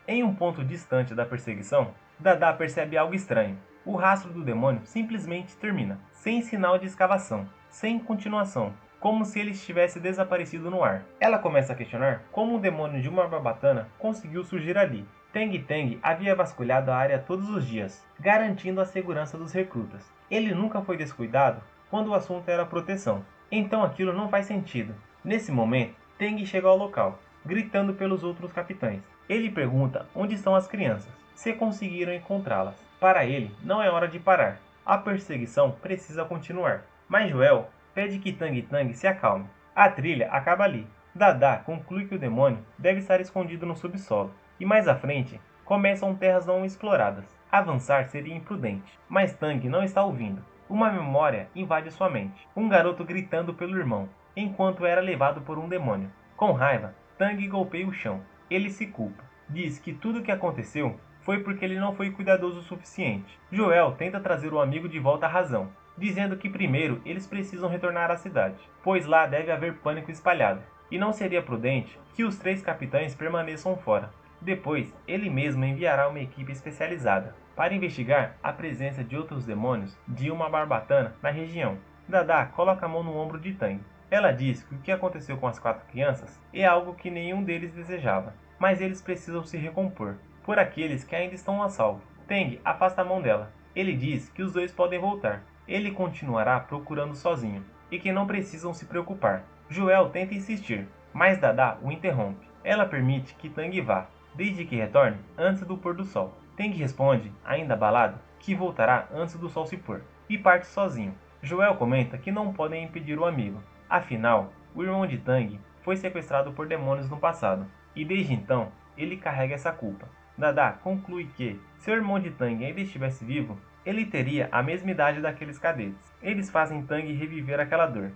Em um ponto distante da perseguição, Dada percebe algo estranho. O rastro do demônio simplesmente termina, sem sinal de escavação, sem continuação, como se ele estivesse desaparecido no ar. Ela começa a questionar como o demônio de uma barbatana conseguiu surgir ali. Tang havia vasculhado a área todos os dias, garantindo a segurança dos recrutas. Ele nunca foi descuidado quando o assunto era proteção. Então aquilo não faz sentido. Nesse momento, Tang chega ao local, gritando pelos outros capitães. Ele pergunta onde estão as crianças, se conseguiram encontrá-las. Para ele, não é hora de parar. A perseguição precisa continuar. Mas Joel pede que Tang se acalme. A trilha acaba ali. Dada conclui que o demônio deve estar escondido no subsolo. E mais à frente, começam terras não exploradas. Avançar seria imprudente, mas Tang não está ouvindo. Uma memória invade sua mente. Um garoto gritando pelo irmão, enquanto era levado por um demônio. Com raiva, Tang golpeia o chão. Ele se culpa. Diz que tudo o que aconteceu foi porque ele não foi cuidadoso o suficiente. Joel tenta trazer o amigo de volta à razão, dizendo que primeiro eles precisam retornar à cidade, pois lá deve haver pânico espalhado, e não seria prudente que os 3 capitães permaneçam fora. Depois, ele mesmo enviará uma equipe especializada para investigar a presença de outros demônios de uma barbatana na região. Dada coloca a mão no ombro de Tang. Ela diz que o que aconteceu com as 4 crianças é algo que nenhum deles desejava, mas eles precisam se recompor por aqueles que ainda estão a salvo. Tang afasta a mão dela. Ele diz que os 2 podem voltar. Ele continuará procurando sozinho e que não precisam se preocupar. Joel tenta insistir, mas Dada o interrompe. Ela permite que Tang vá, desde que retorne antes do pôr do sol. Tang responde, ainda abalado, que voltará antes do sol se pôr, e parte sozinho. Joel comenta que não podem impedir o amigo. Afinal, o irmão de Tang foi sequestrado por demônios no passado, e desde então ele carrega essa culpa. Dada conclui que, se o irmão de Tang ainda estivesse vivo, ele teria a mesma idade daqueles cadetes. Eles fazem Tang reviver aquela dor.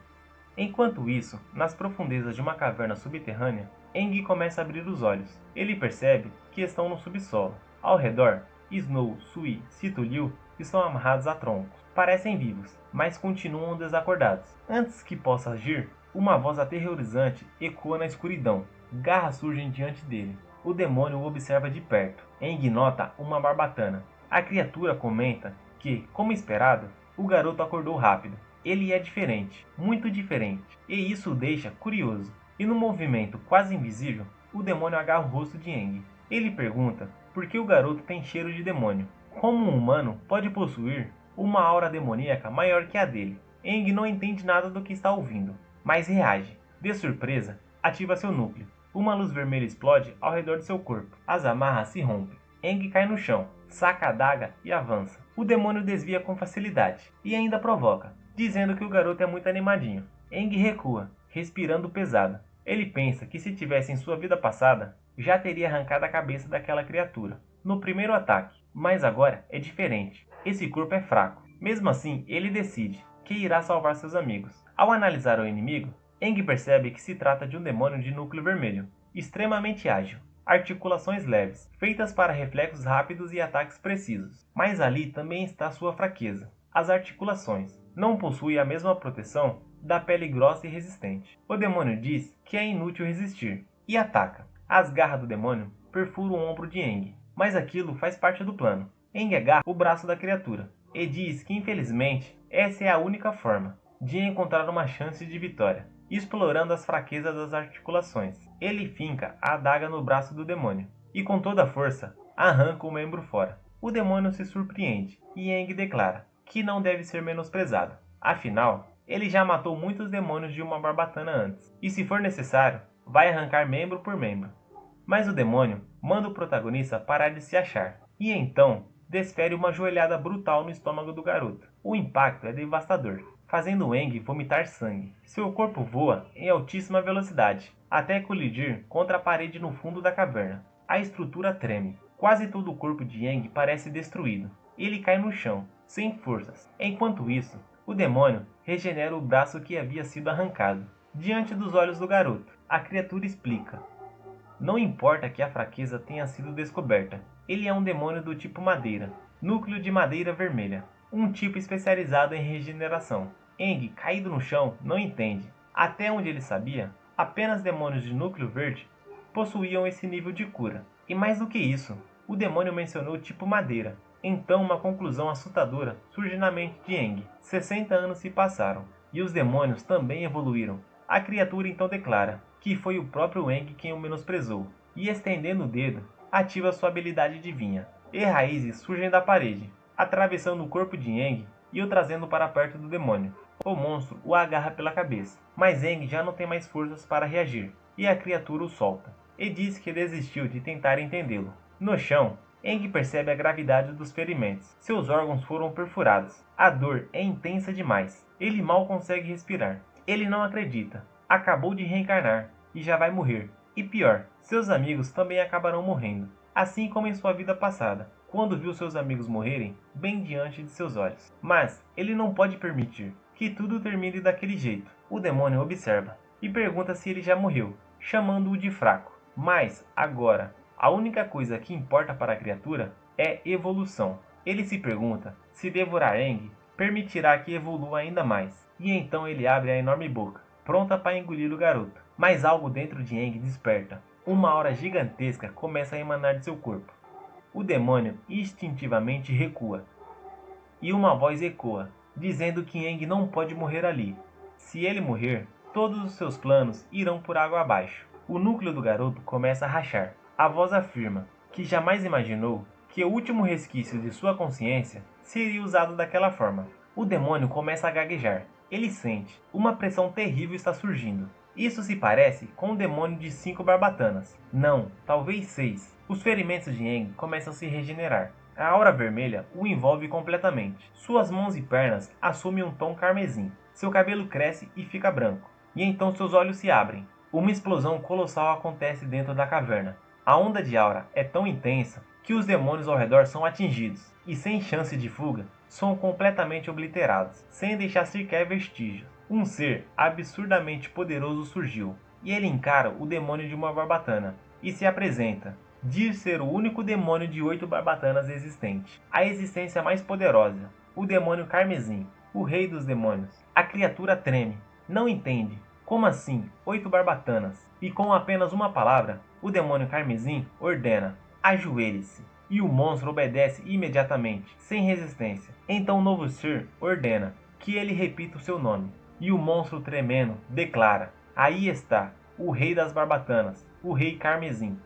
Enquanto isso, nas profundezas de uma caverna subterrânea, Aang começa a abrir os olhos. Ele percebe que estão no subsolo. Ao redor, Snow, Sui e Sito Liu estão amarrados a troncos. Parecem vivos, mas continuam desacordados. Antes que possa agir, uma voz aterrorizante ecoa na escuridão. Garras surgem diante dele. O demônio o observa de perto. Aang nota uma barbatana. A criatura comenta que, como esperado, o garoto acordou rápido. Ele é diferente, muito diferente, e isso o deixa curioso. E no movimento quase invisível, o demônio agarra o rosto de Aang. Ele pergunta por que o garoto tem cheiro de demônio. Como um humano pode possuir uma aura demoníaca maior que a dele? Aang não entende nada do que está ouvindo, mas reage. De surpresa, ativa seu núcleo. Uma luz vermelha explode ao redor de seu corpo. As amarras se rompem. Aang cai no chão, saca a adaga e avança. O demônio desvia com facilidade e ainda provoca, dizendo que o garoto é muito animadinho. Aang recua, respirando pesado. Ele pensa que se tivesse em sua vida passada, já teria arrancado a cabeça daquela criatura no primeiro ataque, mas agora é diferente. Esse corpo é fraco. Mesmo assim, ele decide que irá salvar seus amigos. Ao analisar o inimigo, Aang percebe que se trata de um demônio de núcleo vermelho, extremamente ágil, articulações leves, feitas para reflexos rápidos e ataques precisos. Mas ali também está sua fraqueza. As articulações não possuem a mesma proteção da pele grossa e resistente. O demônio diz que é inútil resistir e ataca. As garras do demônio perfuram o ombro de Aang. mas aquilo faz parte do plano. Eng agarra o braço da criatura e diz que infelizmente essa é a única forma de encontrar uma chance de vitória, explorando as fraquezas das articulações. Ele finca a adaga no braço do demônio e com toda a força arranca o membro fora. O demônio se surpreende e Eng declara que não deve ser menosprezado. Afinal, ele já matou muitos demônios de uma barbatana antes, e se for necessário, vai arrancar membro por membro. Mas o demônio manda o protagonista parar de se achar, e então desfere uma joelhada brutal no estômago do garoto. O impacto é devastador, fazendo Eng vomitar sangue. Seu corpo voa em altíssima velocidade, até colidir contra a parede no fundo da caverna. A estrutura treme. Quase todo o corpo de Eng parece destruído. Ele cai no chão, sem forças. Enquanto isso, o demônio regenera o braço que havia sido arrancado. Diante dos olhos do garoto, a criatura explica: não importa que a fraqueza tenha sido descoberta, ele é um demônio do tipo madeira, núcleo de madeira vermelha, um tipo especializado em regeneração. Eng, caído no chão, não entende. Até onde ele sabia, apenas demônios de núcleo verde possuíam esse nível de cura. E mais do que isso, o demônio mencionou tipo madeira. Então uma conclusão assustadora surge na mente de Eng. 60 anos se passaram, e os demônios também evoluíram. A criatura então declara que foi o próprio Eng quem o menosprezou, e estendendo o dedo, ativa sua habilidade divina. E raízes surgem da parede, atravessando o corpo de Eng e o trazendo para perto do demônio. O monstro o agarra pela cabeça, mas Eng já não tem mais forças para reagir, e a criatura o solta, e diz que desistiu de tentar entendê-lo. No chão, Eng percebe a gravidade dos ferimentos. Seus órgãos foram perfurados. A dor é intensa demais. Ele mal consegue respirar. Ele não acredita. Acabou de reencarnar e já vai morrer. E pior, seus amigos também acabarão morrendo, assim como em sua vida passada, quando viu seus amigos morrerem bem diante de seus olhos. Mas ele não pode permitir que tudo termine daquele jeito. O demônio observa e pergunta se ele já morreu, chamando-o de fraco. Mas agora, a única coisa que importa para a criatura é evolução. Ele se pergunta se devorar Eng permitirá que evolua ainda mais. E então ele abre a enorme boca, pronta para engolir o garoto. Mas algo dentro de Eng desperta. Uma aura gigantesca começa a emanar de seu corpo. O demônio instintivamente recua. E uma voz ecoa, dizendo que Eng não pode morrer ali. Se ele morrer, todos os seus planos irão por água abaixo. O núcleo do garoto começa a rachar. A voz afirma que jamais imaginou que o último resquício de sua consciência seria usado daquela forma. O demônio começa a gaguejar. Ele sente uma pressão terrível está surgindo. Isso se parece com um demônio de 5 barbatanas. Não, talvez 6. Os ferimentos de Eng começam a se regenerar. A aura vermelha o envolve completamente. Suas mãos e pernas assumem um tom carmesim. Seu cabelo cresce e fica branco. E então seus olhos se abrem. Uma explosão colossal acontece dentro da caverna. A onda de aura é tão intensa que os demônios ao redor são atingidos e, sem chance de fuga, são completamente obliterados, sem deixar sequer vestígios. Um ser absurdamente poderoso surgiu, e ele encara o demônio de uma barbatana e se apresenta. Diz ser o único demônio de 8 barbatanas existente, a existência mais poderosa, o demônio carmesim, o rei dos demônios. A criatura treme, não entende. Como assim 8 barbatanas? E com apenas uma palavra, o demônio carmesim ordena: ajoelhe-se. E o monstro obedece imediatamente, sem resistência. Então o novo ser ordena que ele repita o seu nome. E o monstro tremendo declara: aí está, o rei das barbatanas, o rei carmesim.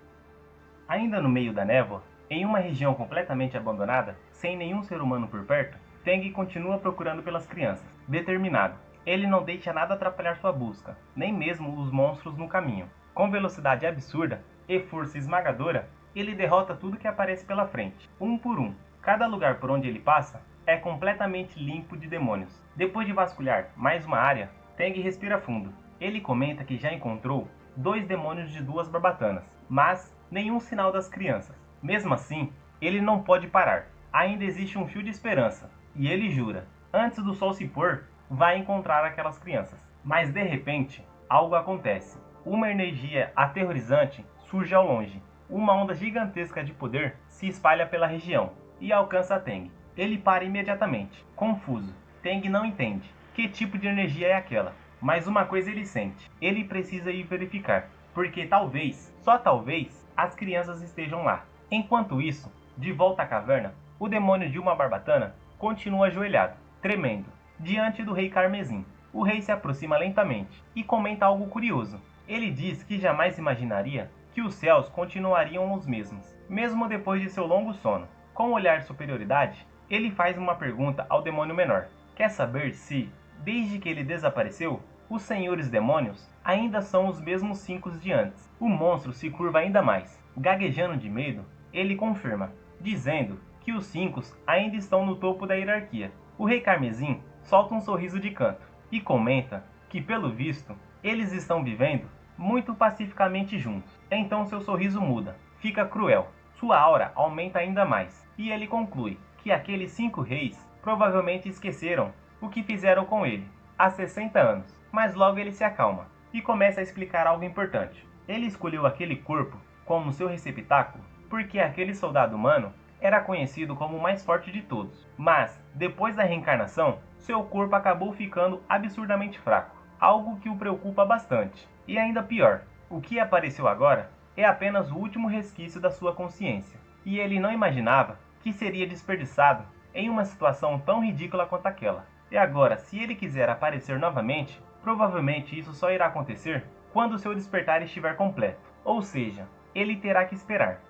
Ainda no meio da névoa, em uma região completamente abandonada, sem nenhum ser humano por perto, Teng continua procurando pelas crianças, determinado. Ele não deixa nada atrapalhar sua busca, nem mesmo os monstros no caminho. Com velocidade absurda e força esmagadora, ele derrota tudo que aparece pela frente, um por um. Cada lugar por onde ele passa é completamente limpo de demônios. Depois de vasculhar mais uma área, Teng respira fundo. Ele comenta que já encontrou 2 demônios de 2 barbatanas, mas nenhum sinal das crianças. Mesmo assim, ele não pode parar. Ainda existe um fio de esperança, e ele jura, antes do sol se pôr, vai encontrar aquelas crianças. Mas de repente, algo acontece. Uma energia aterrorizante surge ao longe. Uma onda gigantesca de poder se espalha pela região e alcança Teng. Ele para imediatamente, confuso. Teng não entende que tipo de energia é aquela, mas uma coisa ele sente. Ele precisa ir verificar, porque talvez, só talvez, as crianças estejam lá. Enquanto isso, de volta à caverna, o demônio de uma barbatana continua ajoelhado, tremendo, diante do rei Carmesim. O rei se aproxima lentamente e comenta algo curioso. Ele diz que jamais imaginaria que os céus continuariam os mesmos, mesmo depois de seu longo sono. Com um olhar de superioridade, ele faz uma pergunta ao demônio menor. Quer saber se, desde que ele desapareceu, os senhores demônios ainda são os mesmos 5 de antes? O monstro se curva ainda mais. Gaguejando de medo, ele confirma, dizendo que os 5 ainda estão no topo da hierarquia. O rei Carmesim solta um sorriso de canto e comenta que, pelo visto, eles estão vivendo muito pacificamente juntos. Então seu sorriso muda, fica cruel. Sua aura aumenta ainda mais, e ele conclui que aqueles 5 reis provavelmente esqueceram o que fizeram com ele há 60 anos. Mas logo ele se acalma e começa a explicar algo importante. Ele escolheu aquele corpo como seu receptáculo porque aquele soldado humano era conhecido como o mais forte de todos. Mas, depois da reencarnação, seu corpo acabou ficando absurdamente fraco, algo que o preocupa bastante. E ainda pior, o que apareceu agora é apenas o último resquício da sua consciência, e ele não imaginava que seria desperdiçado em uma situação tão ridícula quanto aquela. E agora, se ele quiser aparecer novamente, provavelmente isso só irá acontecer quando seu despertar estiver completo. Ou seja, ele terá que esperar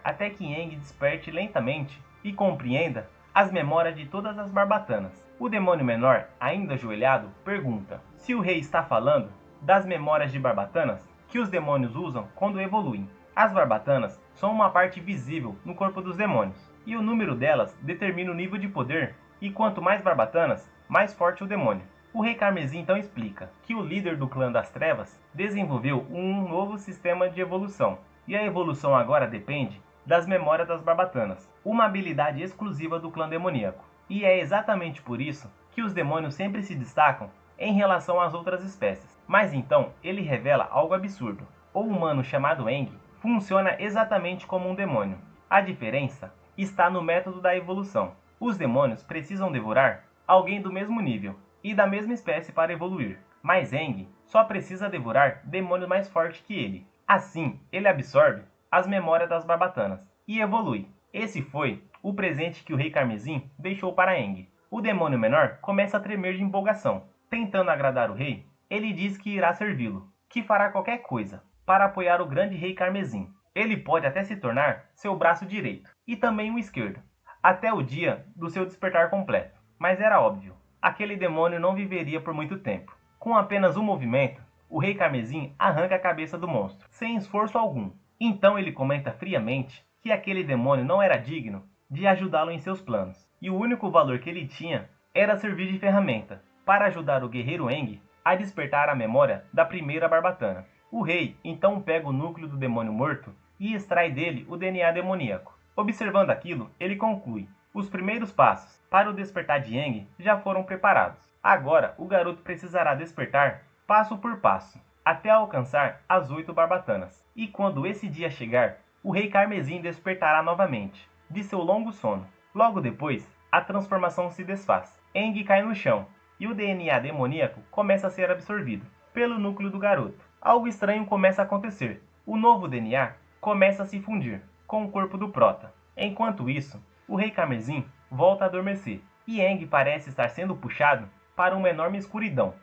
até que Aang desperte lentamente e compreenda as memórias de todas as barbatanas. O demônio menor, ainda ajoelhado, pergunta se o rei está falando das memórias de barbatanas que os demônios usam quando evoluem. As barbatanas são uma parte visível no corpo dos demônios, e o número delas determina o nível de poder, e quanto mais barbatanas, mais forte o demônio. O rei Carmesim então explica que o líder do clã das trevas desenvolveu um novo sistema de evolução, e a evolução agora depende das memórias das barbatanas, uma habilidade exclusiva do clã demoníaco. E é exatamente por isso que os demônios sempre se destacam em relação às outras espécies. Mas então ele revela algo absurdo. O humano chamado Aang funciona exatamente como um demônio. A diferença está no método da evolução. Os demônios precisam devorar alguém do mesmo nível e da mesma espécie para evoluir, mas Aang só precisa devorar demônios mais fortes que ele. Assim, ele absorve as memórias das barbatanas e evolui. Esse foi o presente que o rei Carmesim deixou para Aang. O demônio menor começa a tremer de empolgação. Tentando agradar o rei, ele diz que irá servi-lo, que fará qualquer coisa para apoiar o grande rei Carmesim. Ele pode até se tornar seu braço direito e também o esquerdo, até o dia do seu despertar completo. Mas era óbvio, aquele demônio não viveria por muito tempo. Com apenas um movimento, o rei Carmesim arranca a cabeça do monstro, sem esforço algum. Então ele comenta friamente que aquele demônio não era digno de ajudá-lo em seus planos, e o único valor que ele tinha era servir de ferramenta para ajudar o guerreiro Aang a despertar a memória da primeira barbatana. O rei então pega o núcleo do demônio morto e extrai dele o DNA demoníaco. Observando aquilo, ele conclui: os primeiros passos para o despertar de Aang já foram preparados. Agora o garoto precisará despertar passo por passo, até alcançar as 8 barbatanas. E quando esse dia chegar, o rei Carmesim despertará novamente de seu longo sono. Logo depois, a transformação se desfaz. Aang cai no chão e o DNA demoníaco começa a ser absorvido pelo núcleo do garoto. Algo estranho começa a acontecer. O novo DNA começa a se fundir com o corpo do prota. Enquanto isso, o rei Carmesim volta a adormecer e Aang parece estar sendo puxado para uma enorme escuridão.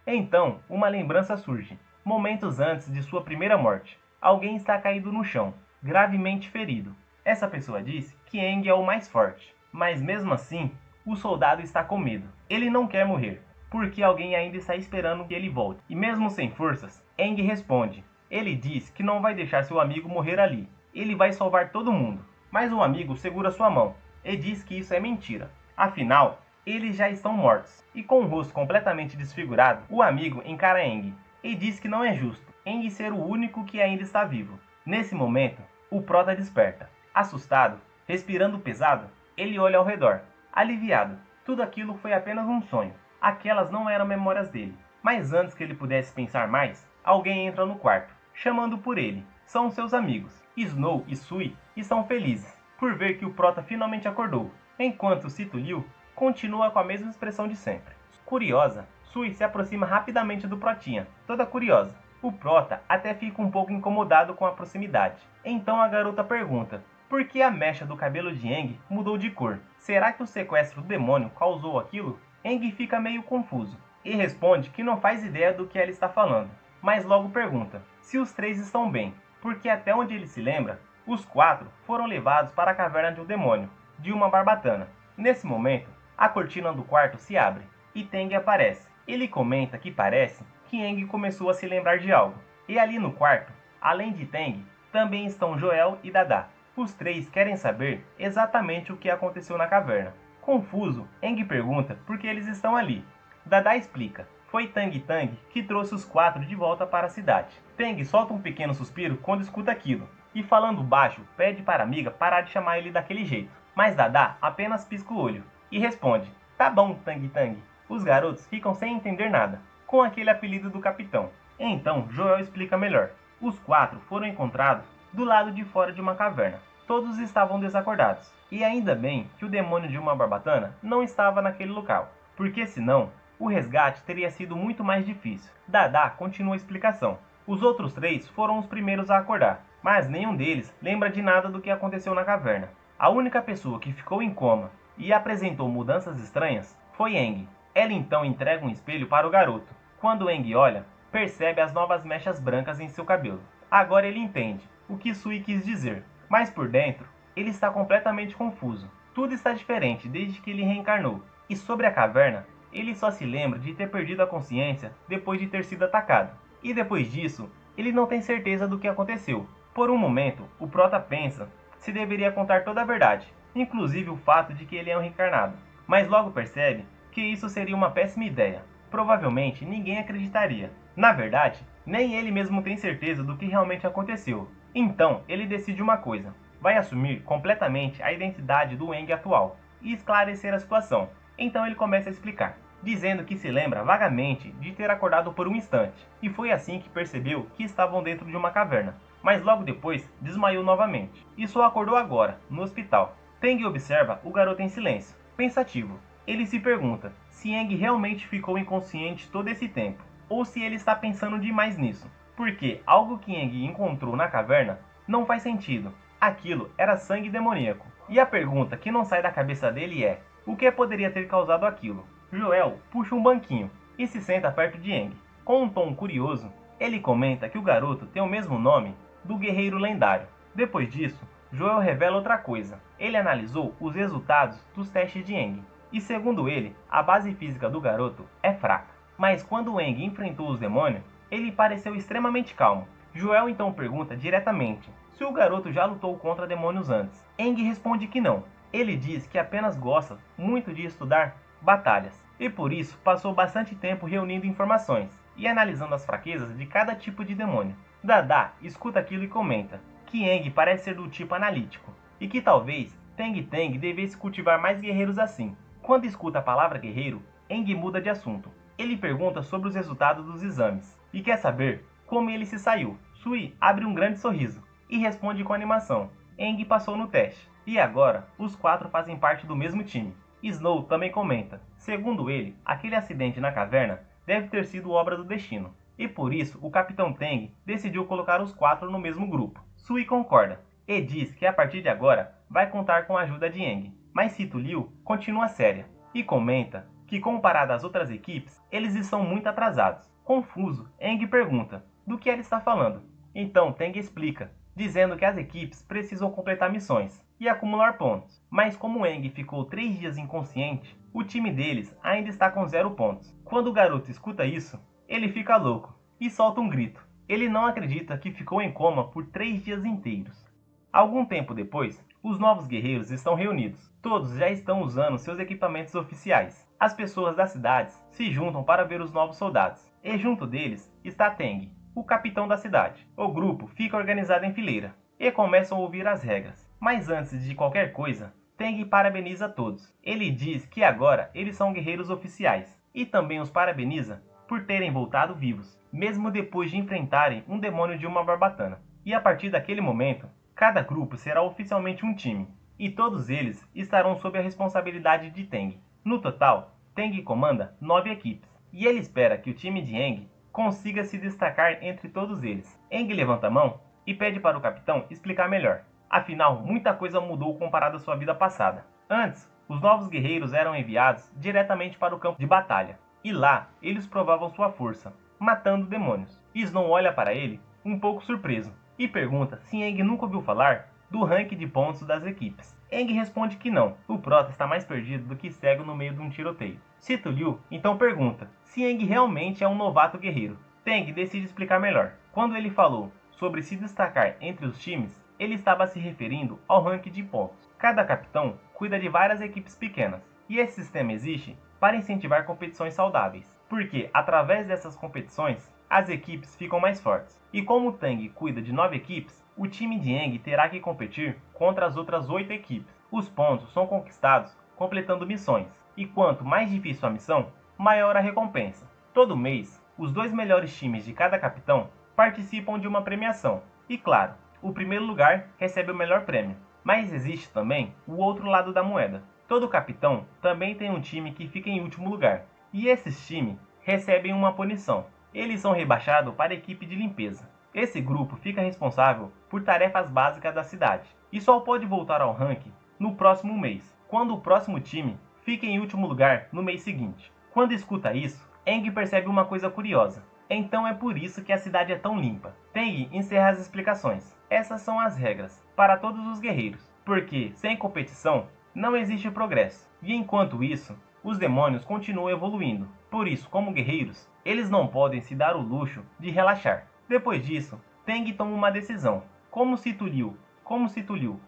Então, uma lembrança surge. Momentos antes de sua primeira morte, alguém está caído no chão, gravemente ferido. Essa pessoa diz que Aang é o mais forte, mas mesmo assim, o soldado está com medo. Ele não quer morrer, porque alguém ainda está esperando que ele volte. E mesmo sem forças, Aang responde. Ele diz que não vai deixar seu amigo morrer ali. Ele vai salvar todo mundo. Mas o amigo segura sua mão e diz que isso é mentira. Afinal, eles já estão mortos. E com o rosto completamente desfigurado, o amigo encara Aang e diz que não é justo Aang ser o único que ainda está vivo. Nesse momento, o prota desperta. Assustado, respirando pesado, ele olha ao redor. Aliviado, tudo aquilo foi apenas um sonho. Aquelas não eram memórias dele. Mas antes que ele pudesse pensar mais, alguém entra no quarto, chamando por ele. São seus amigos. Snow e Sui estão felizes por ver que o prota finalmente acordou, enquanto Sito Liu continua com a mesma expressão de sempre. Curiosa, Sui se aproxima rapidamente do protinha, toda curiosa. O prota até fica um pouco incomodado com a proximidade. Então a garota pergunta: por que a mecha do cabelo de Aang mudou de cor? Será que o sequestro do demônio causou aquilo? Aang fica meio confuso e responde que não faz ideia do que ela está falando, mas logo pergunta se os três estão bem, porque até onde ele se lembra, os 4 foram levados para a caverna de um demônio, de uma barbatana. Nesse momento, a cortina do quarto se abre e Teng aparece. Ele comenta que parece que Aang começou a se lembrar de algo. E ali no quarto, além de Teng, também estão Joel e Dada. Os três querem saber exatamente o que aconteceu na caverna. Confuso, Aang pergunta por que eles estão ali. Dada explica: foi Tang Tang que trouxe os 4 de volta para a cidade. Teng solta um pequeno suspiro quando escuta aquilo, e falando baixo, pede para a amiga parar de chamar ele daquele jeito. Mas Dada apenas pisca o olho e responde: tá bom, Tang Tang. Os garotos ficam sem entender nada, com aquele apelido do capitão. Então Joel explica melhor. Os 4 foram encontrados do lado de fora de uma caverna. Todos estavam desacordados, e ainda bem que o demônio de uma barbatana não estava naquele local, porque senão o resgate teria sido muito mais difícil. Dada continua a explicação. Os outros 3 foram os primeiros a acordar, mas nenhum deles lembra de nada do que aconteceu na caverna. A única pessoa que ficou em coma e apresentou mudanças estranhas foi Aang. Ela então entrega um espelho para o garoto. Quando Aang olha, percebe as novas mechas brancas em seu cabelo. Agora ele entende o que Sui quis dizer, mas por dentro ele está completamente confuso. Tudo está diferente desde que ele reencarnou. E sobre a caverna, ele só se lembra de ter perdido a consciência depois de ter sido atacado. E depois disso, ele não tem certeza do que aconteceu. Por um momento, o prota pensa se deveria contar toda a verdade, inclusive o fato de que ele é um reencarnado. Mas logo percebe que isso seria uma péssima ideia. Provavelmente ninguém acreditaria. Na verdade, nem ele mesmo tem certeza do que realmente aconteceu. Então, ele decide uma coisa: vai assumir completamente a identidade do Aang atual e esclarecer a situação. Então ele começa a explicar, dizendo que se lembra vagamente de ter acordado por um instante, e foi assim que percebeu que estavam dentro de uma caverna, mas logo depois desmaiou novamente, e só acordou agora, no hospital. Teng observa o garoto em silêncio, pensativo. Ele se pergunta se Aang realmente ficou inconsciente todo esse tempo, ou se ele está pensando demais nisso, porque algo que Aang encontrou na caverna não faz sentido. Aquilo era sangue demoníaco. E a pergunta que não sai da cabeça dele é: o que poderia ter causado aquilo? Joel puxa um banquinho e se senta perto de Aang. Com um tom curioso, ele comenta que o garoto tem o mesmo nome do guerreiro lendário. Depois disso, Joel revela outra coisa. Ele analisou os resultados dos testes de Aang, e segundo ele, a base física do garoto é fraca. Mas quando Aang enfrentou os demônios, ele pareceu extremamente calmo. Joel então pergunta diretamente se o garoto já lutou contra demônios antes. Aang responde que não. Ele diz que apenas gosta muito de estudar batalhas, e por isso passou bastante tempo reunindo informações e analisando as fraquezas de cada tipo de demônio. Dada escuta aquilo e comenta que Aang parece ser do tipo analítico, e que talvez Teng Teng devesse cultivar mais guerreiros assim. Quando escuta a palavra guerreiro, Aang muda de assunto. Ele pergunta sobre os resultados dos exames, e quer saber como ele se saiu. Sui abre um grande sorriso e responde com animação: Aang passou no teste, e agora os 4 fazem parte do mesmo time. Snow também comenta: segundo ele, aquele acidente na caverna deve ter sido obra do destino, e por isso o Capitão Teng decidiu colocar os 4 no mesmo grupo. Sui concorda e diz que a partir de agora vai contar com a ajuda de Aang, mas Sito Liu continua séria e comenta que, comparado às outras equipes, eles estão muito atrasados. Confuso, Aang pergunta do que ela está falando. Então Teng explica, dizendo que as equipes precisam completar missões e acumular pontos. Mas como Aang ficou 3 dias inconsciente, o time deles ainda está com 0 pontos. Quando o garoto escuta isso, ele fica louco e solta um grito. Ele não acredita que ficou em coma por 3 dias inteiros. Algum tempo depois, os novos guerreiros estão reunidos. Todos já estão usando seus equipamentos oficiais. As pessoas das cidades se juntam para ver os novos soldados. E junto deles está Teng, o capitão da cidade. O grupo fica organizado em fileira e começam a ouvir as regras. Mas antes de qualquer coisa, Teng parabeniza todos. Ele diz que agora eles são guerreiros oficiais e também os parabeniza por terem voltado vivos, mesmo depois de enfrentarem um demônio de uma barbatana. E a partir daquele momento, cada grupo será oficialmente um time, e todos eles estarão sob a responsabilidade de Teng. No total, Teng comanda 9 equipes, e ele espera que o time de Aang consiga se destacar entre todos eles. Aang levanta a mão e pede para o capitão explicar melhor. Afinal, muita coisa mudou comparado à sua vida passada. Antes, os novos guerreiros eram enviados diretamente para o campo de batalha, e lá eles provavam sua força, matando demônios. Snow olha para ele, um pouco surpreso, e pergunta se Aang nunca ouviu falar do ranking de pontos das equipes. Aang responde que não, o prota está mais perdido do que cego no meio de um tiroteio. Sito Liu então pergunta se Aang realmente é um novato guerreiro. Tang decide explicar melhor. Quando ele falou sobre se destacar entre os times, ele estava se referindo ao ranking de pontos. Cada capitão cuida de várias equipes pequenas, e esse sistema existe para incentivar competições saudáveis, porque através dessas competições, as equipes ficam mais fortes. E como Tang cuida de 9 equipes, o time de Aang terá que competir contra as outras 8 equipes. Os pontos são conquistados completando missões, e quanto mais difícil a missão, maior a recompensa. Todo mês, os 2 melhores times de cada capitão participam de uma premiação, e claro, o primeiro lugar recebe o melhor prêmio. Mas existe também o outro lado da moeda. Todo capitão também tem um time que fica em último lugar, e esses times recebem uma punição. Eles são rebaixados para a equipe de limpeza. Esse grupo fica responsável por tarefas básicas da cidade, e só pode voltar ao ranking no próximo mês, quando o próximo time fica em último lugar no mês seguinte. Quando escuta isso, Aang percebe uma coisa curiosa. Então é por isso que a cidade é tão limpa. Tang encerra as explicações. Essas são as regras para todos os guerreiros, porque sem competição não existe progresso. E enquanto isso, os demônios continuam evoluindo. Por isso, como guerreiros, eles não podem se dar o luxo de relaxar. Depois disso, Tang toma uma decisão. Como Sito Liu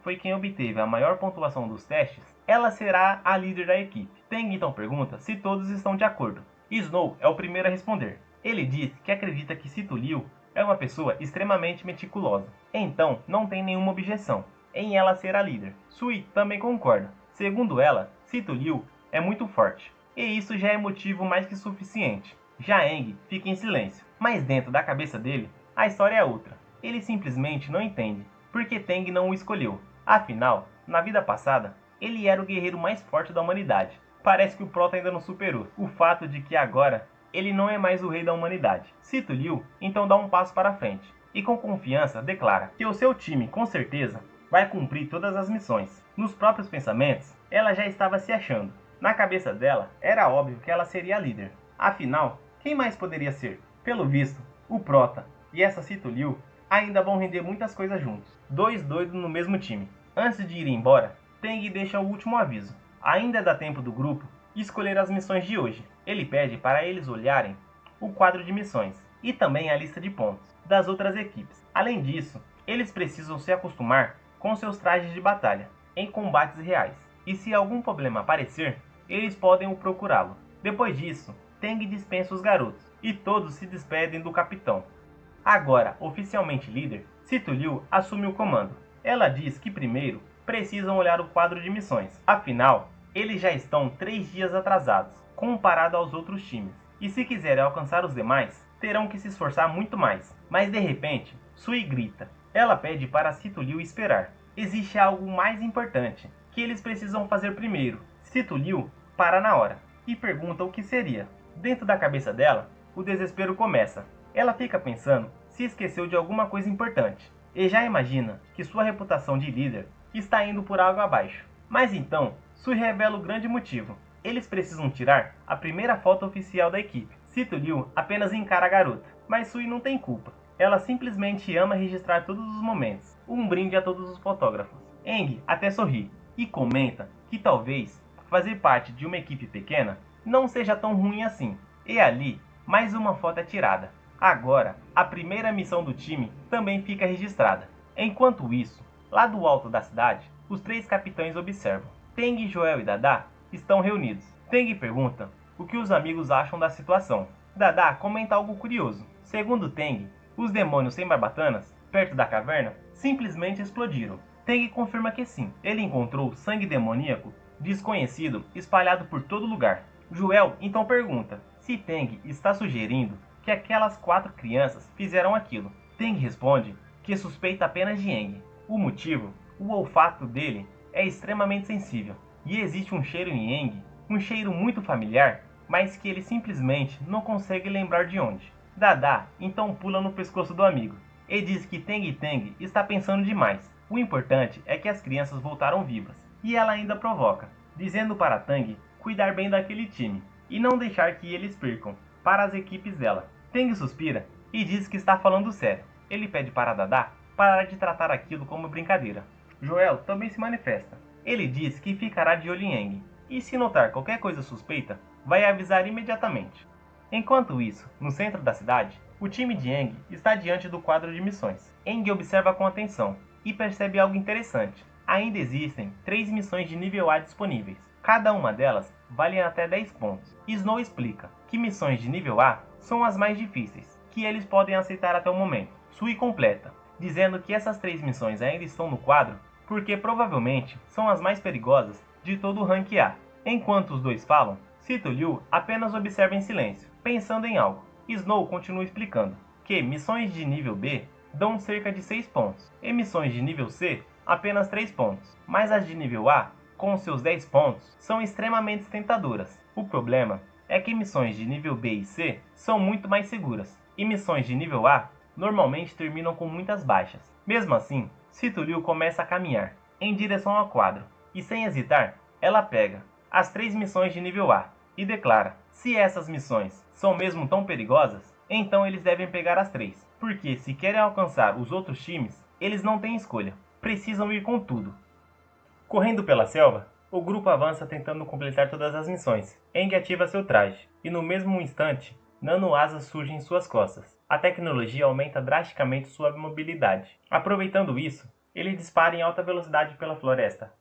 foi quem obteve a maior pontuação dos testes, ela será a líder da equipe. Tang então pergunta se todos estão de acordo. Snow é o primeiro a responder. Ele diz que acredita que Sito Liu é uma pessoa extremamente meticulosa, então não tem nenhuma objeção em ela ser a líder. Sui também concorda. Segundo ela, Sito Liu é muito forte, e isso já é motivo mais que suficiente. Já Aang fica em silêncio, mas dentro da cabeça dele, a história é outra. Ele simplesmente não entende, porque Tang não o escolheu. Afinal, na vida passada, ele era o guerreiro mais forte da humanidade. Parece que o Prota ainda não superou o fato de que agora ele não é mais o rei da humanidade. Sito Liu então dá um passo para frente, e com confiança declara que o seu time, com certeza, vai cumprir todas as missões. Nos próprios pensamentos, ela já estava se achando. Na cabeça dela, era óbvio que ela seria a líder. Afinal, quem mais poderia ser? Pelo visto, o Prota e essa Sito Liu ainda vão render muitas coisas juntos. 2 doidos no mesmo time. Antes de ir embora, Tang deixa o último aviso. Ainda dá tempo do grupo escolher as missões de hoje. Ele pede para eles olharem o quadro de missões e também a lista de pontos das outras equipes. Além disso, eles precisam se acostumar com seus trajes de batalha em combates reais. E se algum problema aparecer, eles podem procurá-lo. Depois disso, Tang dispensa os garotos e todos se despedem do capitão. Agora, oficialmente líder, Sito Liu assume o comando. Ela diz que primeiro precisam olhar o quadro de missões. Afinal, eles já estão 3 dias atrasados, comparado aos outros times. E se quiserem alcançar os demais, terão que se esforçar muito mais. Mas de repente, Sui grita. Ela pede para Sito Liu esperar. Existe algo mais importante, que eles precisam fazer primeiro. Sito Liu para na hora e pergunta o que seria. Dentro da cabeça dela, o desespero começa. Ela fica pensando se esqueceu de alguma coisa importante, e já imagina que sua reputação de líder está indo por água abaixo. Mas então, Sui revela o grande motivo. Eles precisam tirar a primeira foto oficial da equipe. Sito Liu apenas encara a garota, mas Sui não tem culpa. Ela simplesmente ama registrar todos os momentos. Um brinde a todos os fotógrafos. Aang até sorri e comenta que talvez fazer parte de uma equipe pequena não seja tão ruim assim. E ali, mais uma foto é tirada. Agora, a primeira missão do time também fica registrada. Enquanto isso, lá do alto da cidade, os 3 capitães observam. Tang, Joel e Dada estão reunidos. Tang pergunta o que os amigos acham da situação. Dada comenta algo curioso. Segundo Tang, os demônios sem barbatanas, perto da caverna, simplesmente explodiram. Tang confirma que sim. Ele encontrou sangue demoníaco desconhecido espalhado por todo lugar. Joel então pergunta se Tang está sugerindo que aquelas 4 crianças fizeram aquilo. Tang responde que suspeita apenas de Aang. O motivo? O olfato dele é extremamente sensível, e existe um cheiro em Aang, um cheiro muito familiar, mas que ele simplesmente não consegue lembrar de onde. Dada então pula no pescoço do amigo e diz que Teng Teng está pensando demais. O importante é que as crianças voltaram vivas. E ela ainda provoca, dizendo para Tang cuidar bem daquele time e não deixar que eles percam para as equipes dela. Tang suspira e diz que está falando sério. Ele pede para Dada parar de tratar aquilo como brincadeira. Joel também se manifesta. Ele diz que ficará de olho em Aang e se notar qualquer coisa suspeita, vai avisar imediatamente. Enquanto isso, no centro da cidade, o time de Aang está diante do quadro de missões. Aang observa com atenção e percebe algo interessante. Ainda existem 3 missões de nível A disponíveis. Cada uma delas vale até 10 pontos. Snow explica que missões de nível A são as mais difíceis, que eles podem aceitar até o momento. Sui completa, dizendo que essas 3 missões ainda estão no quadro porque provavelmente são as mais perigosas de todo o rank A. Enquanto os dois falam, Sito Liu apenas observa em silêncio, pensando em algo. Snow continua explicando que missões de nível B dão cerca de 6 pontos, e missões de nível C apenas 3 pontos, mas as de nível A, com seus 10 pontos, são extremamente tentadoras. O problema é que missões de nível B e C são muito mais seguras, e missões de nível A normalmente terminam com muitas baixas. Mesmo assim, Sito Liu começa a caminhar em direção ao quadro, e sem hesitar, ela pega as 3 missões de nível A e declara: se essas missões são mesmo tão perigosas, então eles devem pegar as 3, porque se querem alcançar os outros times, eles não têm escolha, precisam ir com tudo. Correndo pela selva, o grupo avança tentando completar todas as missões. Aang ativa seu traje, e no mesmo instante, nano-asas surgem em suas costas. A tecnologia aumenta drasticamente sua mobilidade. Aproveitando isso, ele dispara em alta velocidade pela floresta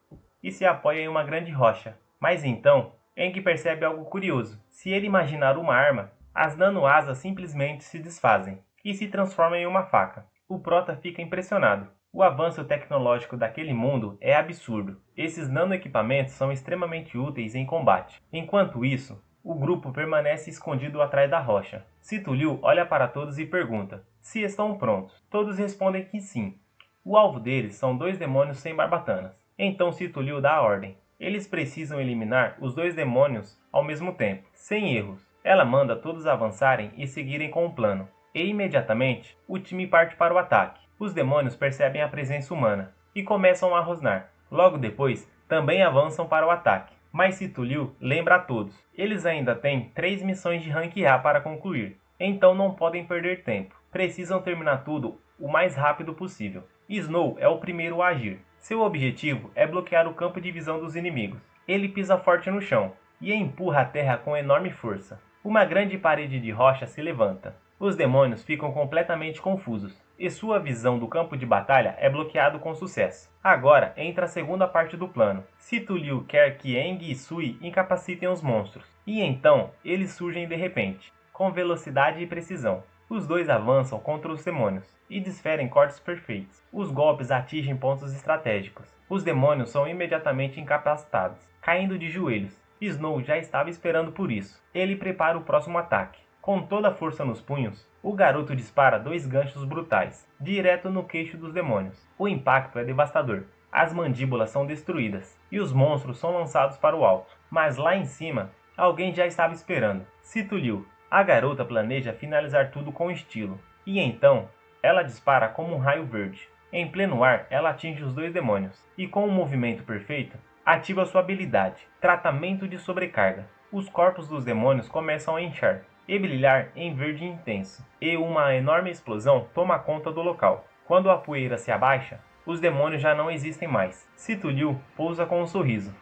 e se apoia em uma grande rocha. Mas então, Aang percebe algo curioso. Se ele imaginar uma arma, as nano-asas simplesmente se desfazem e se transformam em uma faca. O prota fica impressionado. O avanço tecnológico daquele mundo é absurdo. Esses nano-equipamentos são extremamente úteis em combate. Enquanto isso, o grupo permanece escondido atrás da rocha. Sito Liu olha para todos e pergunta se estão prontos. Todos respondem que sim. O alvo deles são 2 demônios sem barbatanas. Então Sito Liu dá a ordem. Eles precisam eliminar os 2 demônios ao mesmo tempo, sem erros. Ela manda todos avançarem e seguirem com o plano. E imediatamente, o time parte para o ataque. Os demônios percebem a presença humana e começam a rosnar. Logo depois, também avançam para o ataque. Mas Sito Liu lembra a todos. Eles ainda têm 3 missões de rank A para concluir. Então não podem perder tempo. Precisam terminar tudo o mais rápido possível. Snow é o primeiro a agir. Seu objetivo é bloquear o campo de visão dos inimigos. Ele pisa forte no chão e empurra a terra com enorme força. Uma grande parede de rocha se levanta. Os demônios ficam completamente confusos, e sua visão do campo de batalha é bloqueado com sucesso. Agora entra a segunda parte do plano. Sito Liu quer que Aang e Sui incapacitem os monstros, e então eles surgem de repente, com velocidade e precisão. Os dois avançam contra os demônios e desferem cortes perfeitos. Os golpes atingem pontos estratégicos. Os demônios são imediatamente incapacitados, caindo de joelhos. Snow já estava esperando por isso. Ele prepara o próximo ataque. Com toda a força nos punhos, o garoto dispara 2 ganchos brutais, direto no queixo dos demônios. O impacto é devastador. As mandíbulas são destruídas e os monstros são lançados para o alto. Mas lá em cima, alguém já estava esperando. Sito Liu. A garota planeja finalizar tudo com estilo. E então, ela dispara como um raio verde. Em pleno ar, ela atinge os 2 demônios. E com um movimento perfeito, ativa sua habilidade, Tratamento de Sobrecarga. Os corpos dos demônios começam a inchar e brilhar em verde intenso, e uma enorme explosão toma conta do local. Quando a poeira se abaixa, os demônios já não existem mais. Sito Liu pousa com um sorriso.